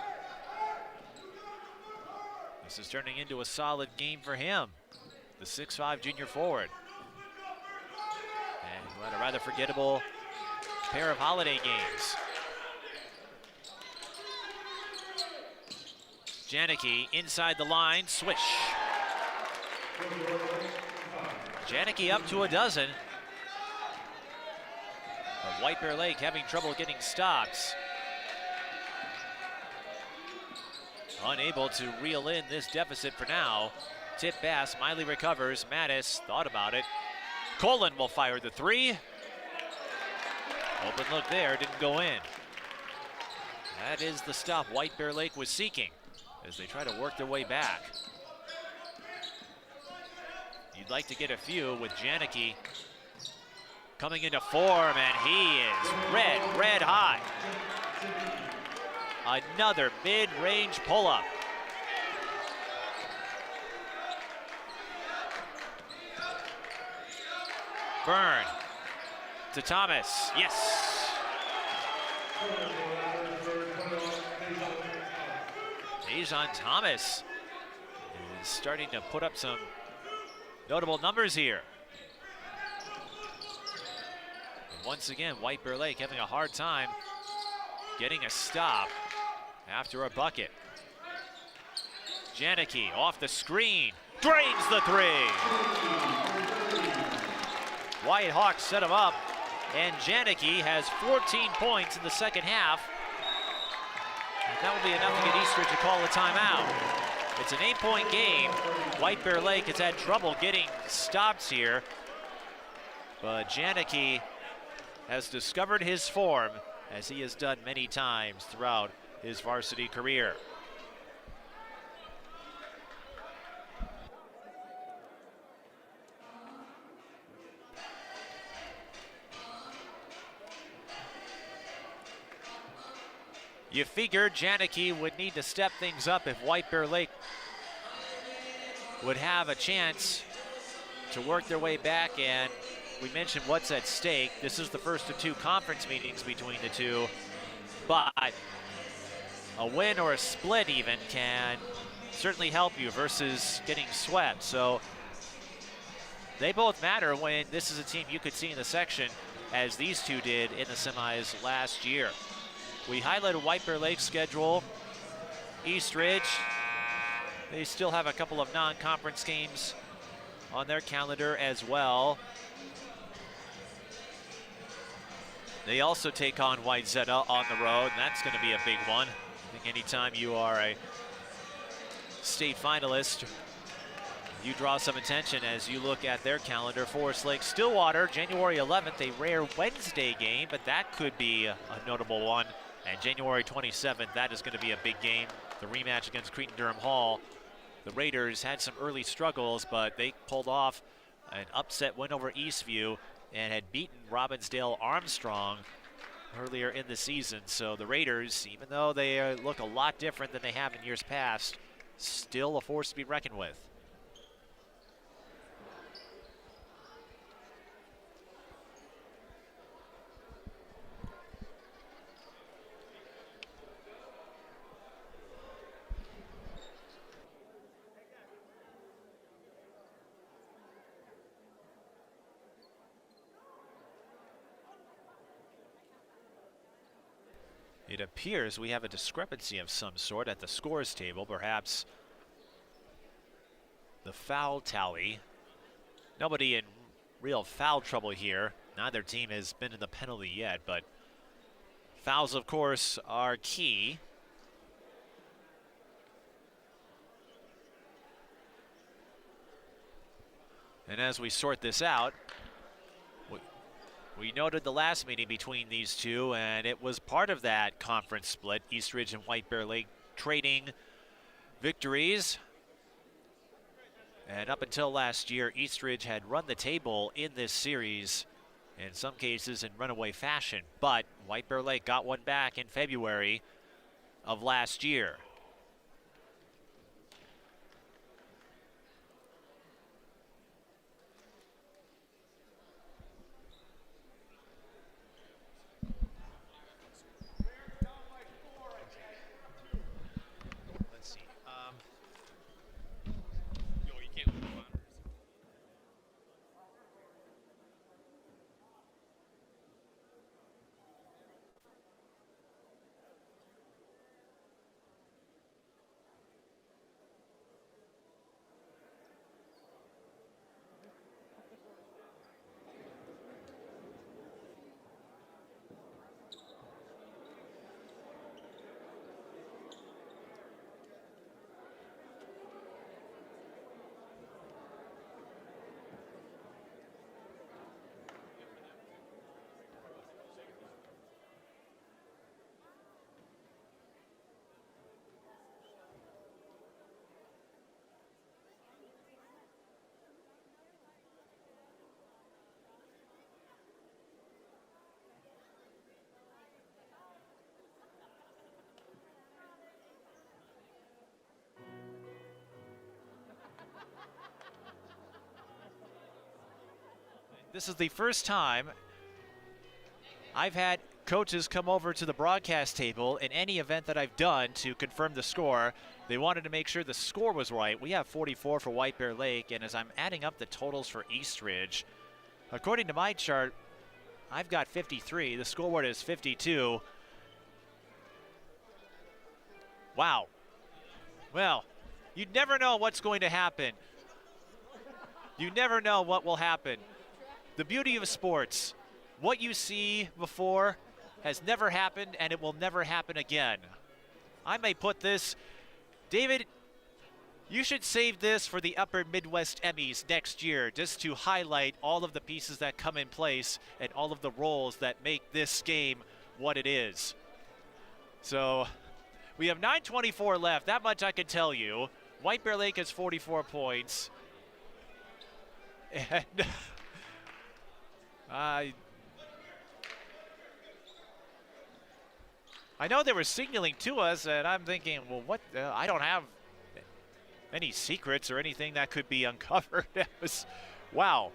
This is turning into a solid game for him, the 6'5" junior forward. And who had a rather forgettable pair of holiday games. Janeke inside the line, swish. Janeke up to a dozen. But White Bear Lake having trouble getting stops. Unable to reel in this deficit for now. Tip pass, Miley recovers. Mattis thought about it. Colin will fire the 3. Open look there, didn't go in. That is the stop White Bear Lake was seeking as they try to work their way back. You'd like to get a few with Janeke coming into form, and he is red hot. Another mid-range pull-up. Byrne to Thomas, yes. Dejan Thomas is starting to put up some notable numbers here. And once again, White Bear Lake having a hard time getting a stop after a bucket. Janeke off the screen, drains the 3. White Hawks set him up, and Janeke has 14 points in the second half. And that will be enough to get Eastridge to call a timeout. It's an 8-point game. White Bear Lake has had trouble getting stops here, but Janeke has discovered his form, as he has done many times throughout his varsity career. You figured Janeke would need to step things up if White Bear Lake would have a chance to work their way back, and we mentioned what's at stake. This is the first of 2 conference meetings between the two, but a win or a split even can certainly help you versus getting swept. So they both matter when this is a team you could see in the section, as these two did in the semis last year. We highlighted White Bear Lake's schedule. Eastridge, they still have a couple of non-conference games on their calendar as well. They also take on Wayzata on the road, and that's going to be a big one. I think anytime you are a state finalist, you draw some attention as you look at their calendar. Forest Lake Stillwater, January 11th, a rare Wednesday game, but that could be a notable one. And January 27th, that is going to be a big game, the rematch against Cretin-Durham Hall. The Raiders had some early struggles, but they pulled off an upset win over Eastview and had beaten Robbinsdale Armstrong earlier in the season. So the Raiders, even though they look a lot different than they have in years past, still a force to be reckoned with. It appears we have a discrepancy of some sort at the scores table, perhaps the foul tally. Nobody in real foul trouble here. Neither team has been in the penalty yet, but fouls, of course, are key. And as we sort this out, we noted the last meeting between these two, and it was part of that conference split. Eastridge and White Bear Lake trading victories. And up until last year, Eastridge had run the table in this series, in some cases in runaway fashion. But White Bear Lake got one back in February of last year. This is the first time I've had coaches come over to the broadcast table in any event that I've done to confirm the score. They wanted to make sure the score was right. We have 44 for White Bear Lake, and as I'm adding up the totals for Eastridge, according to my chart, I've got 53. The scoreboard is 52. Wow. Well, you never know what's going to happen. You never know what will happen. The beauty of sports, what you see before has never happened, and it will never happen again. I may put this, David, you should save this for the Upper Midwest Emmys next year, just to highlight all of the pieces that come in place and all of the roles that make this game what it is. So we have 9:24 left. That much I can tell you. White Bear Lake has 44 points. And I know they were signaling to us, and I'm thinking, well, what? I don't have any secrets or anything that could be uncovered. It was, wow.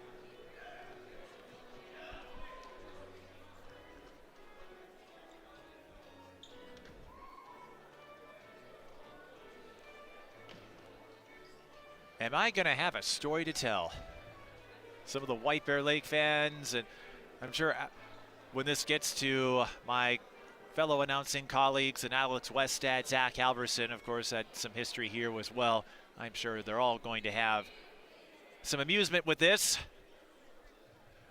Am I going to have a story to tell? Some of the White Bear Lake fans, and I'm sure when this gets to my fellow announcing colleagues and Alex Westad, Zach Alverson, of course, had some history here as well. I'm sure they're all going to have some amusement with this.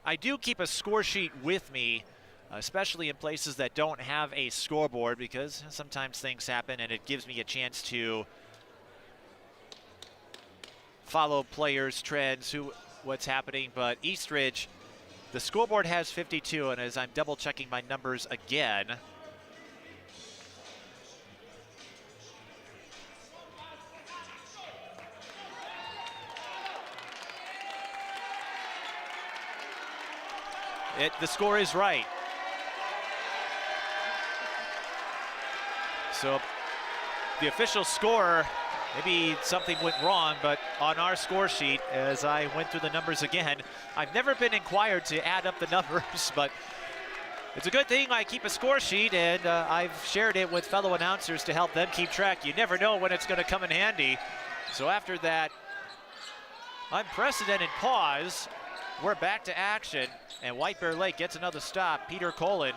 I do keep a score sheet with me, especially in places that don't have a scoreboard, because sometimes things happen and it gives me a chance to follow players, trends, what's happening. But Eastridge, the scoreboard has 52, and as I'm double checking my numbers again, the score is right. So the official score, maybe something went wrong, but on our score sheet, as I went through the numbers again, I've never been inquired to add up the numbers, but it's a good thing I keep a score sheet, and I've shared it with fellow announcers to help them keep track. You never know when it's going to come in handy. So after that unprecedented pause, we're back to action, and White Bear Lake gets another stop. Peter Colin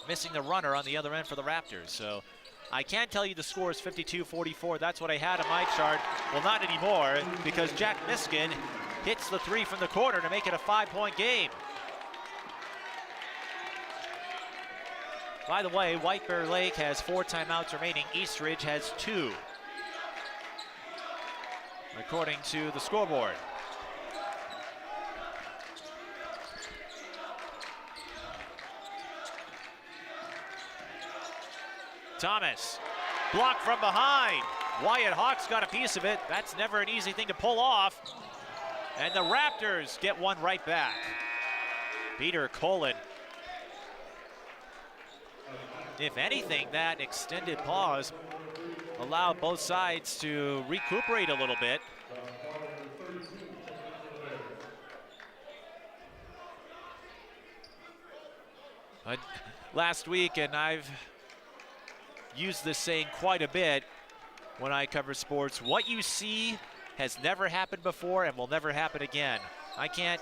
missing the runner on the other end for the Raptors. So I can tell you the score is 52-44. That's what I had on my chart. Well, not anymore, because Jack Miskin hits the three from the corner to make it a 5-point game. By the way, White Bear Lake has 4 timeouts remaining. Eastridge has 2, according to the scoreboard. Thomas, blocked from behind. Wyatt Hawks got a piece of it. That's never an easy thing to pull off. And the Raptors get one right back. Peter Colin. If anything, that extended pause allowed both sides to recuperate a little bit. Last week, and I've used this saying quite a bit when I cover sports, what you see has never happened before and will never happen again. I can't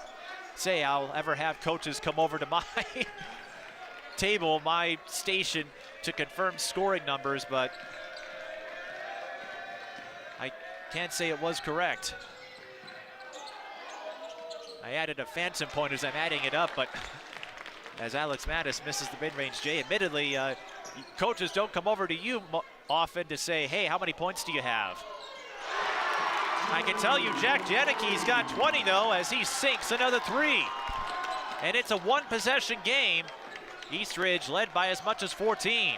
say I'll ever have coaches come over to my table, my station, to confirm scoring numbers, but I can't say it was correct. I added a phantom point as I'm adding it up, but as Alex Mattis misses the mid-range J, admittedly, coaches don't come over to you often to say, hey, how many points do you have? I can tell you Jack Janicki's got 20, though, as he sinks another 3. And it's a one-possession game. Eastridge led by as much as 14.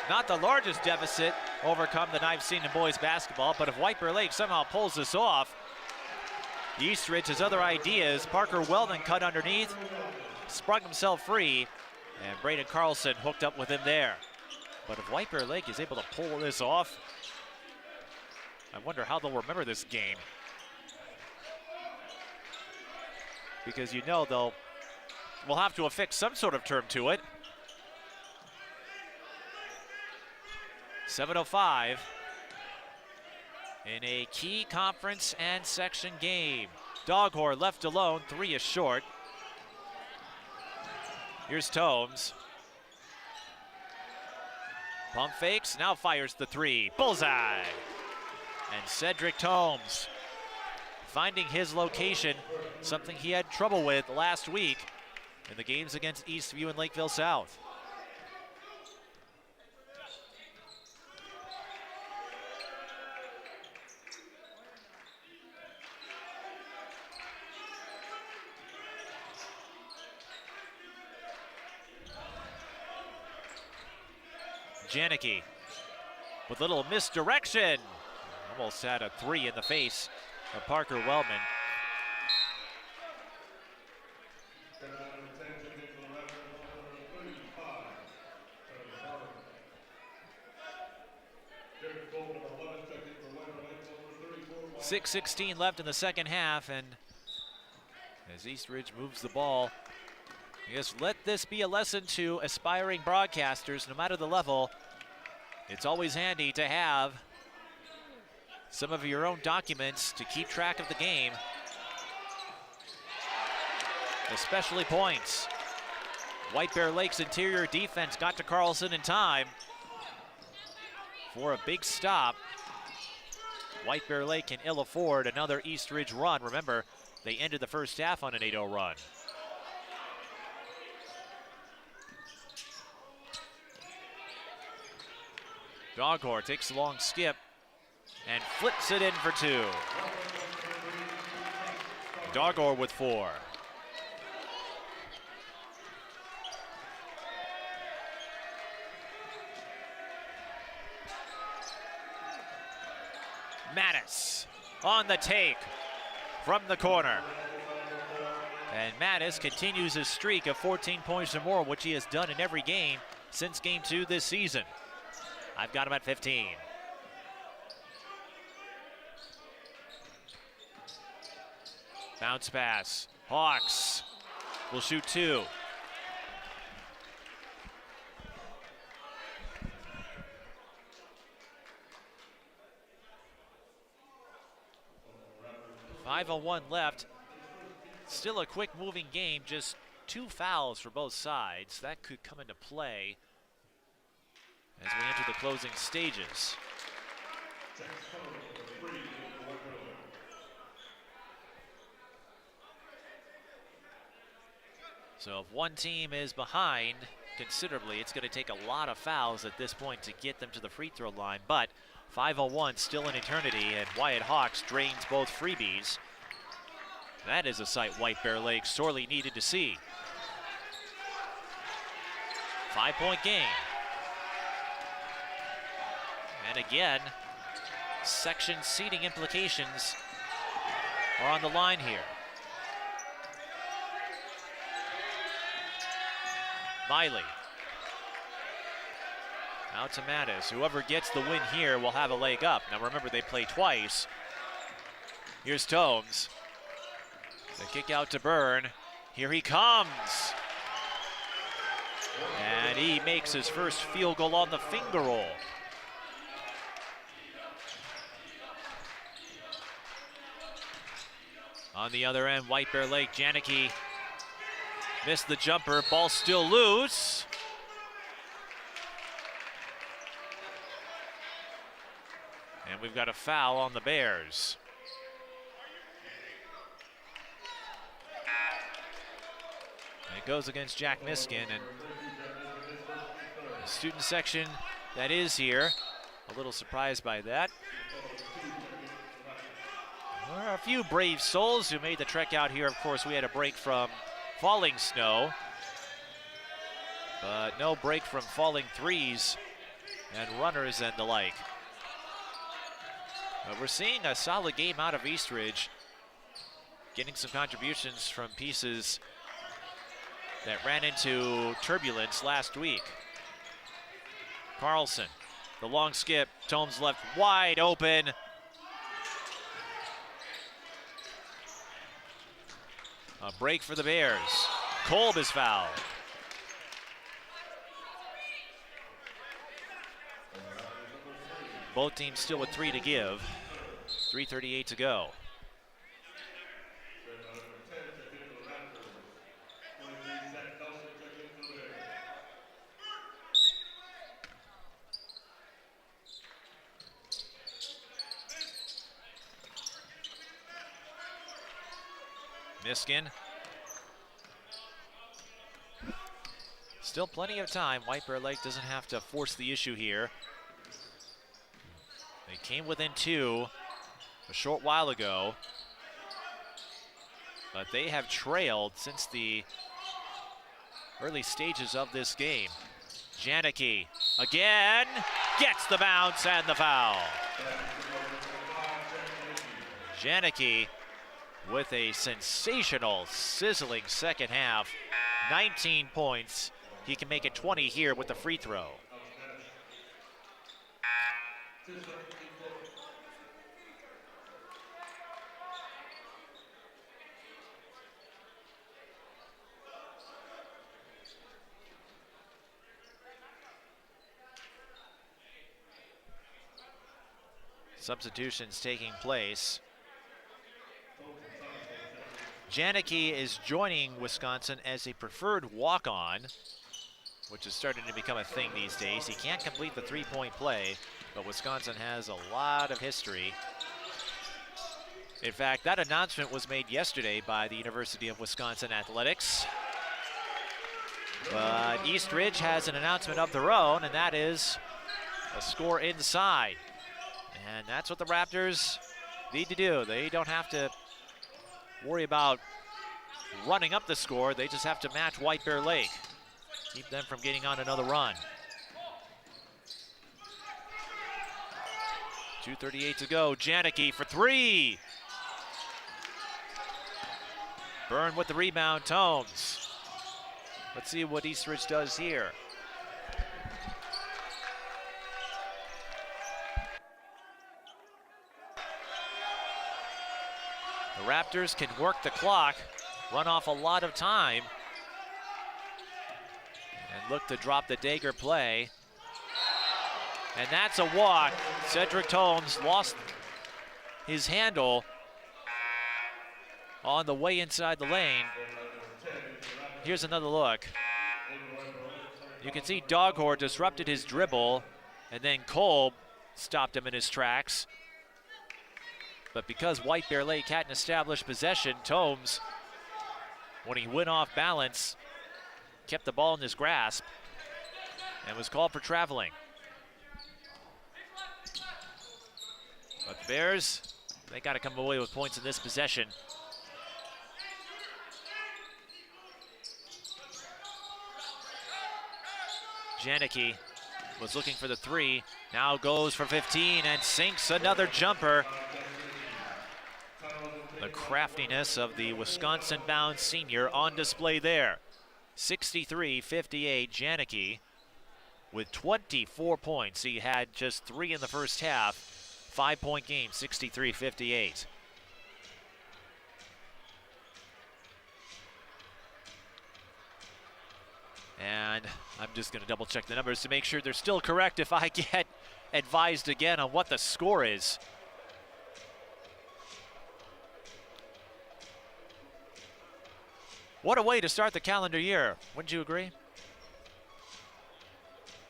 Not the largest deficit overcome that I've seen in boys basketball, but if White Bear Lake somehow pulls this off, Eastridge has other ideas. Parker Weldon cut underneath, sprung himself free, and Braden Carlson hooked up with him there. But if White Bear Lake is able to pull this off, I wonder how they'll remember this game. Because you know we'll have to affix some sort of term to it. 7:05 in a key conference and section game. Doghor left alone, 3 is short. Here's Tomes. Pump fakes, now fires the 3. Bullseye! And Cedric Tomes finding his location, something he had trouble with last week in the games against Eastview and Lakeville South. Janicki with a little misdirection. Almost had a 3 in the face of Parker Wellman. .6:16 left in the second half, and as Eastridge moves the ball, I guess let this be a lesson to aspiring broadcasters, no matter the level. It's always handy to have some of your own documents to keep track of the game, especially points. White Bear Lake's interior defense got to Carlson in time for a big stop. White Bear Lake can ill afford another Eastridge run. Remember, they ended the first half on an 8-0 run. Doghor takes a long skip and flips it in for 2. Doghor with 4. Mattis on the take from the corner. And Mattis continues his streak of 14 points or more, which he has done in every game since game 2 this season. I've got him at 15. Bounce pass. Hawks will shoot 2. .501 left. Still a quick moving game, just 2 fouls for both sides. That could come into play as we enter the closing stages. So if one team is behind considerably, it's going to take a lot of fouls at this point to get them to the free throw line. But 5:01 still an eternity, and Wyatt Hawks drains both freebies. That is a sight White Bear Lake sorely needed to see. 5-point game. And again, section seating implications are on the line here. Miley. Out to Mattis. Whoever gets the win here will have a leg up. Now remember, they play twice. Here's Tomes. The kick out to Byrne. Here he comes. And he makes his first field goal on the finger roll. On the other end, White Bear Lake, Janicki missed the jumper, ball still loose. And we've got a foul on the Bears. And it goes against Jack Miskin, and the student section that is here, a little surprised by that. There are a few brave souls who made the trek out here. Of course, we had a break from falling snow, but no break from falling threes and runners and the like. But we're seeing a solid game out of Eastridge, getting some contributions from pieces that ran into turbulence last week. Carlson, the long skip. Tomes left wide open. A break for the Bears. Kolb is fouled. Both teams still with 3 to give. 3:38 to go. Miskin. Still plenty of time. White Bear Lake doesn't have to force the issue here. They came within 2 a short while ago, but they have trailed since the early stages of this game. Janicki again gets the bounce and the foul. Janicki with a sensational, sizzling second half. 19 points. He can make it 20 here with the free throw. Substitutions taking place. Janicki is joining Wisconsin as a preferred walk-on, which is starting to become a thing these days. He can't complete the three-point play, but Wisconsin has a lot of history. In fact, that announcement was made yesterday by the University of Wisconsin Athletics. But East Ridge has an announcement of their own, and that is a score inside. And that's what the Raptors need to do. They don't have to worry about running up the score. They just have to match White Bear Lake. Keep them from getting on another run. 2:38 to go. Janicki for 3. Byrne with the rebound. Tomes. Let's see what Eastridge does here. The Raptors can work the clock, run off a lot of time, and look to drop the dagger play. And that's a walk. Cedric Tomes lost his handle on the way inside the lane. Here's another look. You can see Doghor disrupted his dribble, and then Kolb stopped him in his tracks. But because White Bear Lake hadn't established possession, Tomes, when he went off balance, kept the ball in his grasp and was called for traveling. But the Bears, they got to come away with points in this possession. Janicki was looking for the 3, now goes for 15 and sinks another jumper. The craftiness of the Wisconsin-bound senior on display there. 63-58, Janicki with 24 points. He had just 3 in the first half. 5-point game, 63-58. And I'm just going to double check the numbers to make sure they're still correct if I get advised again on what the score is. What a way to start the calendar year, wouldn't you agree?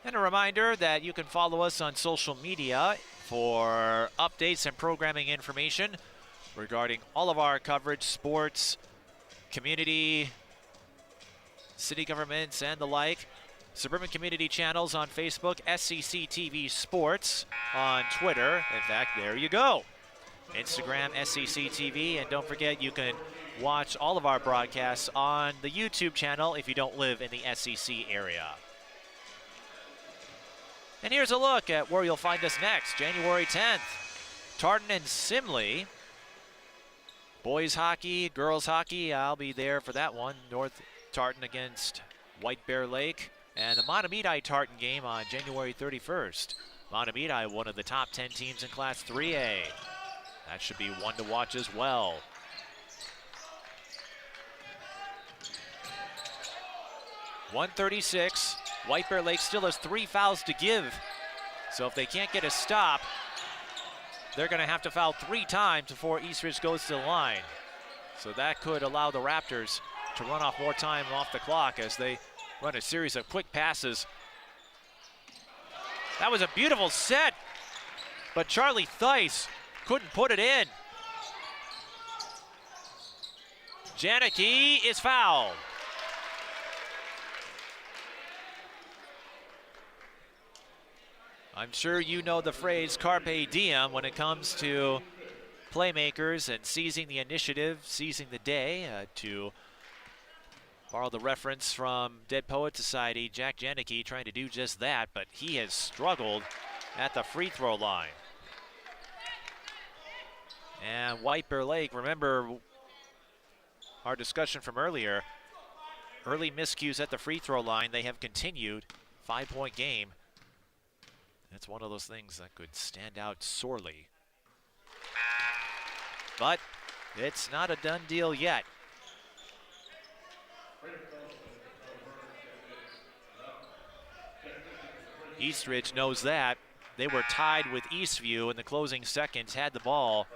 And a reminder that you can follow us on social media for updates and programming information regarding all of our coverage, sports, community, city governments, and the like. Suburban Community Channels on Facebook, SCC TV Sports on Twitter. In fact, there you go. Instagram, SCC TV, and don't forget you can watch all of our broadcasts on the YouTube channel if you don't live in the SCC area. And here's a look at where you'll find us next. January 10th, Tartan and Simley. Boys hockey, girls hockey, I'll be there for that one. North Tartan against White Bear Lake. and the Montemedi Tartan game on January 31st. Montemedi, one of the top 10 teams in Class 3A. That should be one to watch as well. .136. White Bear Lake still has 3 fouls to give. So if they can't get a stop, they're going to have to foul 3 times before Eastridge goes to the line. So that could allow the Raptors to run off more time off the clock as they run a series of quick passes. That was a beautiful set, but Charlie Theis couldn't put it in. Janicki is fouled. I'm sure you know the phrase carpe diem when it comes to playmakers and seizing the initiative, seizing the day. To borrow the reference from Dead Poet Society, Jack Janicki trying to do just that, but he has struggled at the free throw line. And White Bear Lake, remember our discussion from earlier, early miscues at the free throw line, they have continued. 5-point game. That's one of those things that could stand out sorely. But it's not a done deal yet. Eastridge knows that. They were tied with Eastview in the closing seconds, had the ball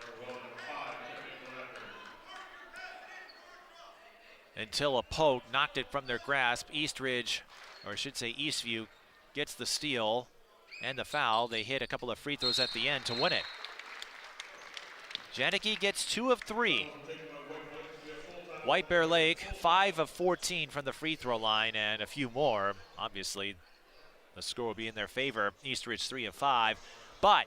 until a poke knocked it from their grasp. Eastridge, or I should say Eastview, gets the steal and the foul. They hit a couple of free throws at the end to win it. Janicki gets 2 of 3. White Bear Lake, 5 of 14 from the free throw line and a few more. Obviously, the score will be in their favor. Eastridge 3 of 5. But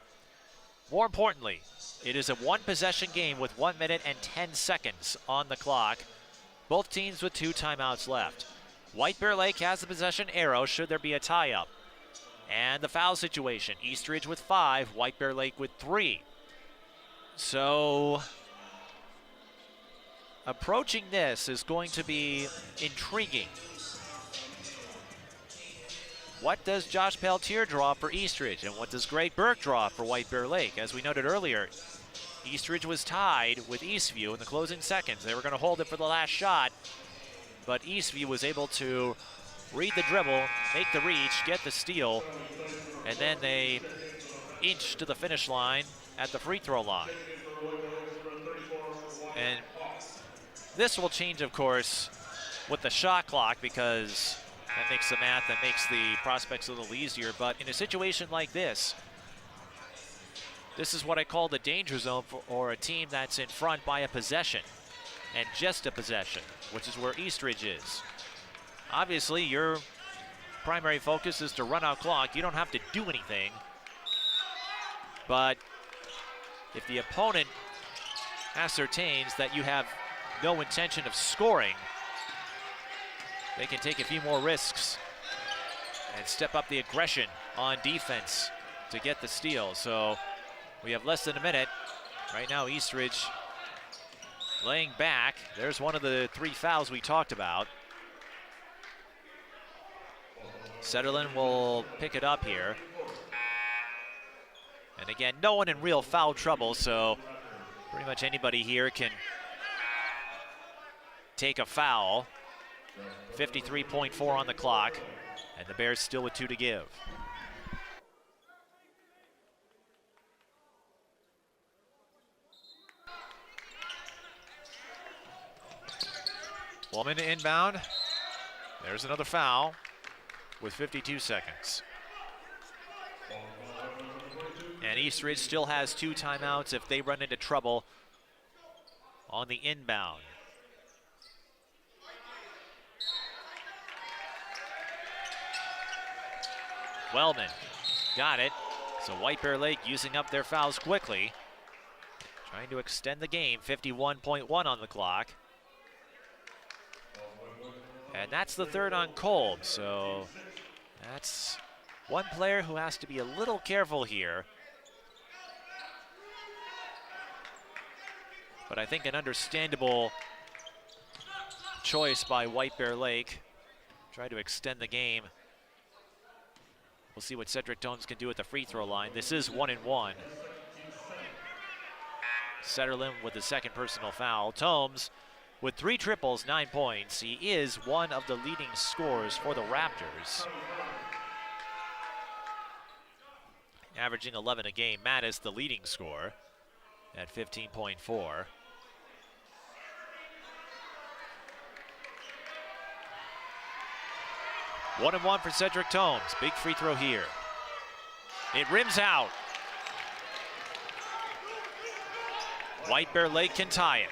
more importantly, it is a 1-possession game with 1 minute and 10 seconds on the clock. Both teams with 2 timeouts left. White Bear Lake has the possession arrow should there be a tie-up. And the foul situation, Eastridge with 5, White Bear Lake with 3. So approaching this is going to be intriguing. What does Josh Peltier draw for Eastridge, and what does Greg Burke draw for White Bear Lake? As we noted earlier, Eastridge was tied with Eastview in the closing seconds. They were going to hold it for the last shot, but Eastview was able to read the dribble, make the reach, get the steal, and then they inched to the finish line at the free throw line. And this will change, of course, with the shot clock, because that makes the math, that makes the prospects a little easier. But in a situation like this is what I call the danger zone or a team that's in front by a possession, and just a possession, which is where Eastridge is. Obviously, your primary focus is to run out clock. You don't have to do anything. But if the opponent ascertains that you have no intention of scoring, they can take a few more risks and step up the aggression on defense to get the steal. So we have less than a minute. Right now, Eastridge laying back. There's one of the 3 fouls we talked about. Setterlin will pick it up here. And again, no one in real foul trouble, so pretty much anybody here can take a foul. 53.4 on the clock, and the Bears still with 2 to give. Woman inbound. There's another foul with 52 seconds. And Eastridge still has 2 timeouts if they run into trouble on the inbound. Wellman got it. So White Bear Lake using up their fouls quickly. Trying to extend the game, 51.1 on the clock. And that's the third on Kolb, so that's one player who has to be a little careful here. But I think an understandable choice by White Bear Lake. Try to extend the game We'll see what Cedric Tomes can do at the free throw line. This is 1-1. Setterlin with the second personal foul. Tomes with 3 triples, 9 points. He is one of the leading scorers for the Raptors. Averaging 11 a game. Mattis, the leading scorer, at 15.4. One and one for Cedric Tomes. Big free throw here. It rims out. White Bear Lake can tie it.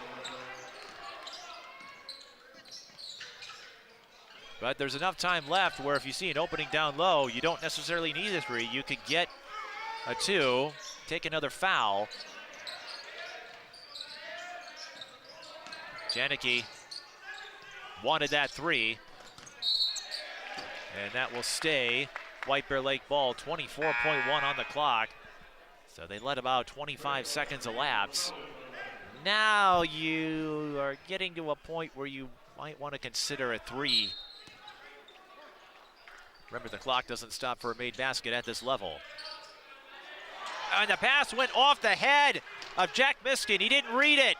But there's enough time left where if you see an opening down low, you don't necessarily need a 3. You could get a 2, take another foul. Janicki wanted that 3. And that will stay White Bear Lake ball, 24.1 on the clock. So they let about 25 seconds elapse. Now you are getting to a point where you might want to consider a 3. Remember, the clock doesn't stop for a made basket at this level. And the pass went off the head of Jack Miskin. He didn't read it.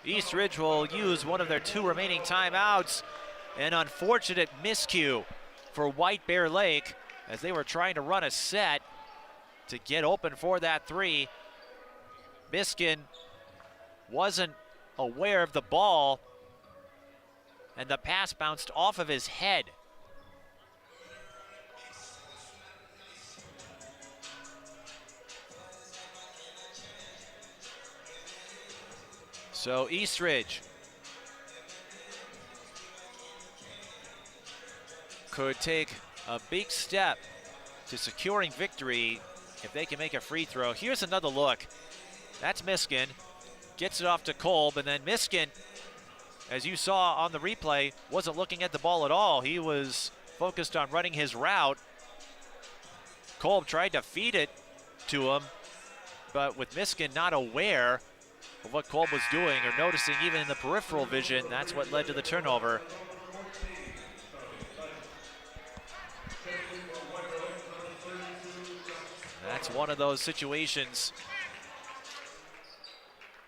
Eastridge will use one of their 2 remaining timeouts. An unfortunate miscue for White Bear Lake as they were trying to run a set to get open for that 3. Miskin wasn't aware of the ball, and the pass bounced off of his head. So Eastridge could take a big step to securing victory if they can make a free throw. Here's another look. That's Miskin. Gets it off to Kolb, and then Miskin, as you saw on the replay, wasn't looking at the ball at all. He was focused on running his route. Kolb tried to feed it to him, but with Miskin not aware of what Kolb was doing or noticing even in the peripheral vision, that's what led to the turnover. That's one of those situations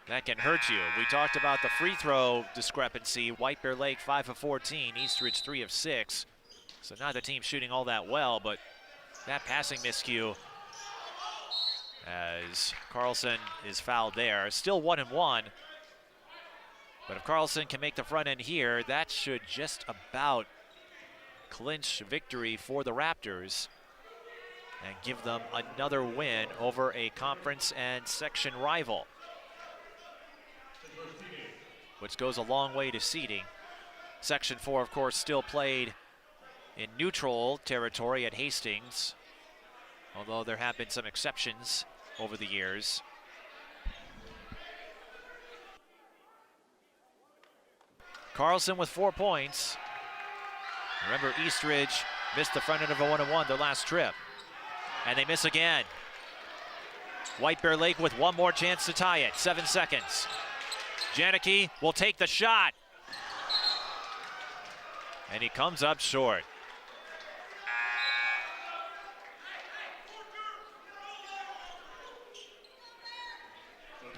that can hurt you. We talked about the free throw discrepancy. White Bear Lake 5 of 14, Eastridge 3 of 6. So neither team shooting all that well, but that passing miscue as Carlson is fouled there. Still 1-1. But if Carlson can make the front end here, that should just about clinch victory for the Raptors and give them another win over a conference and section rival, which goes a long way to seeding. Section 4, of course, still played in neutral territory at Hastings, although there have been some exceptions over the years. Carlson with 4 points. Remember, Eastridge missed the front end of a 1-1 their last trip, and they miss again. White Bear Lake with one more chance to tie it. 7 seconds. Janicki will take the shot, and he comes up short.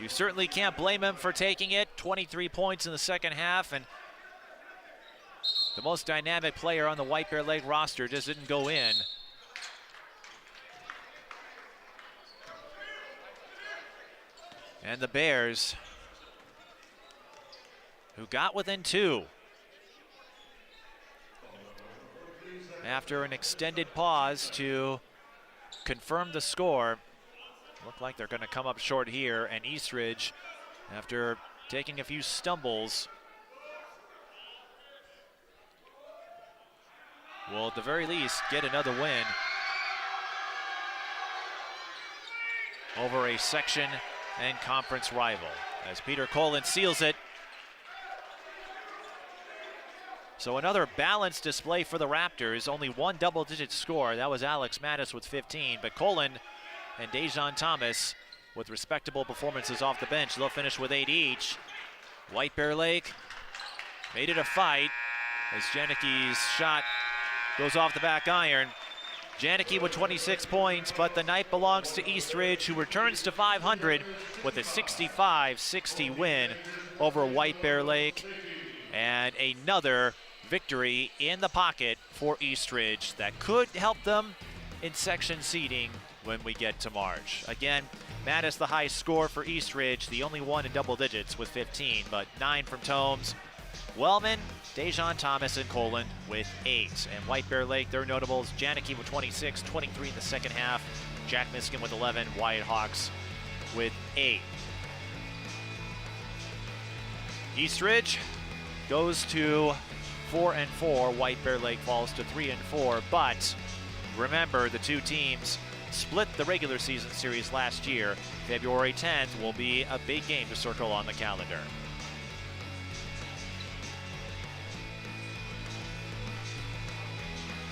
You certainly can't blame him for taking it. 23 points in the second half, and the most dynamic player on the White Bear Lake roster just didn't go in. And the Bears, who got within 2 after an extended pause to confirm the score, look like they're going to come up short here, and Eastridge, after taking a few stumbles, will at the very least get another win over a section and conference rival, as Peter Colin seals it. So another balanced display for the Raptors. Only one double-digit score. That was Alex Mattis with 15, but Colin and Dejon Thomas with respectable performances off the bench. They'll finish with 8 each. White Bear Lake made it a fight, as Janicki's shot goes off the back iron. Janicki with 26 points, but the night belongs to Eastridge, who returns to 500 with a 65-60 win over White Bear Lake. And another victory in the pocket for Eastridge that could help them in section seeding when we get to March. Again, Matt is the high score for Eastridge, the only one in double digits with 15, but 9 from Tomes. Wellman, Dejon Thomas, and Colin with 8. And White Bear Lake, their notables, Janicki with 26, 23 in the second half, Jack Miskin with 11, Wyatt Hawks with 8. Eastridge goes to 4-4. White Bear Lake falls to 3-4, but remember, the two teams split the regular season series last year. February 10th will be a big game to circle on the calendar.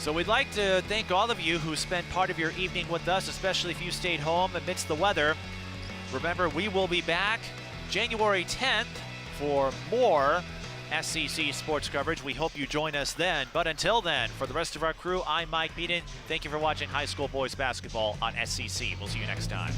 So we'd like to thank all of you who spent part of your evening with us, especially if you stayed home amidst the weather. Remember, we will be back January 10th for more SEC sports coverage. We hope you join us then. But until then, for the rest of our crew, I'm Mike Beaton. Thank you for watching high school boys basketball on SEC. We'll see you next time.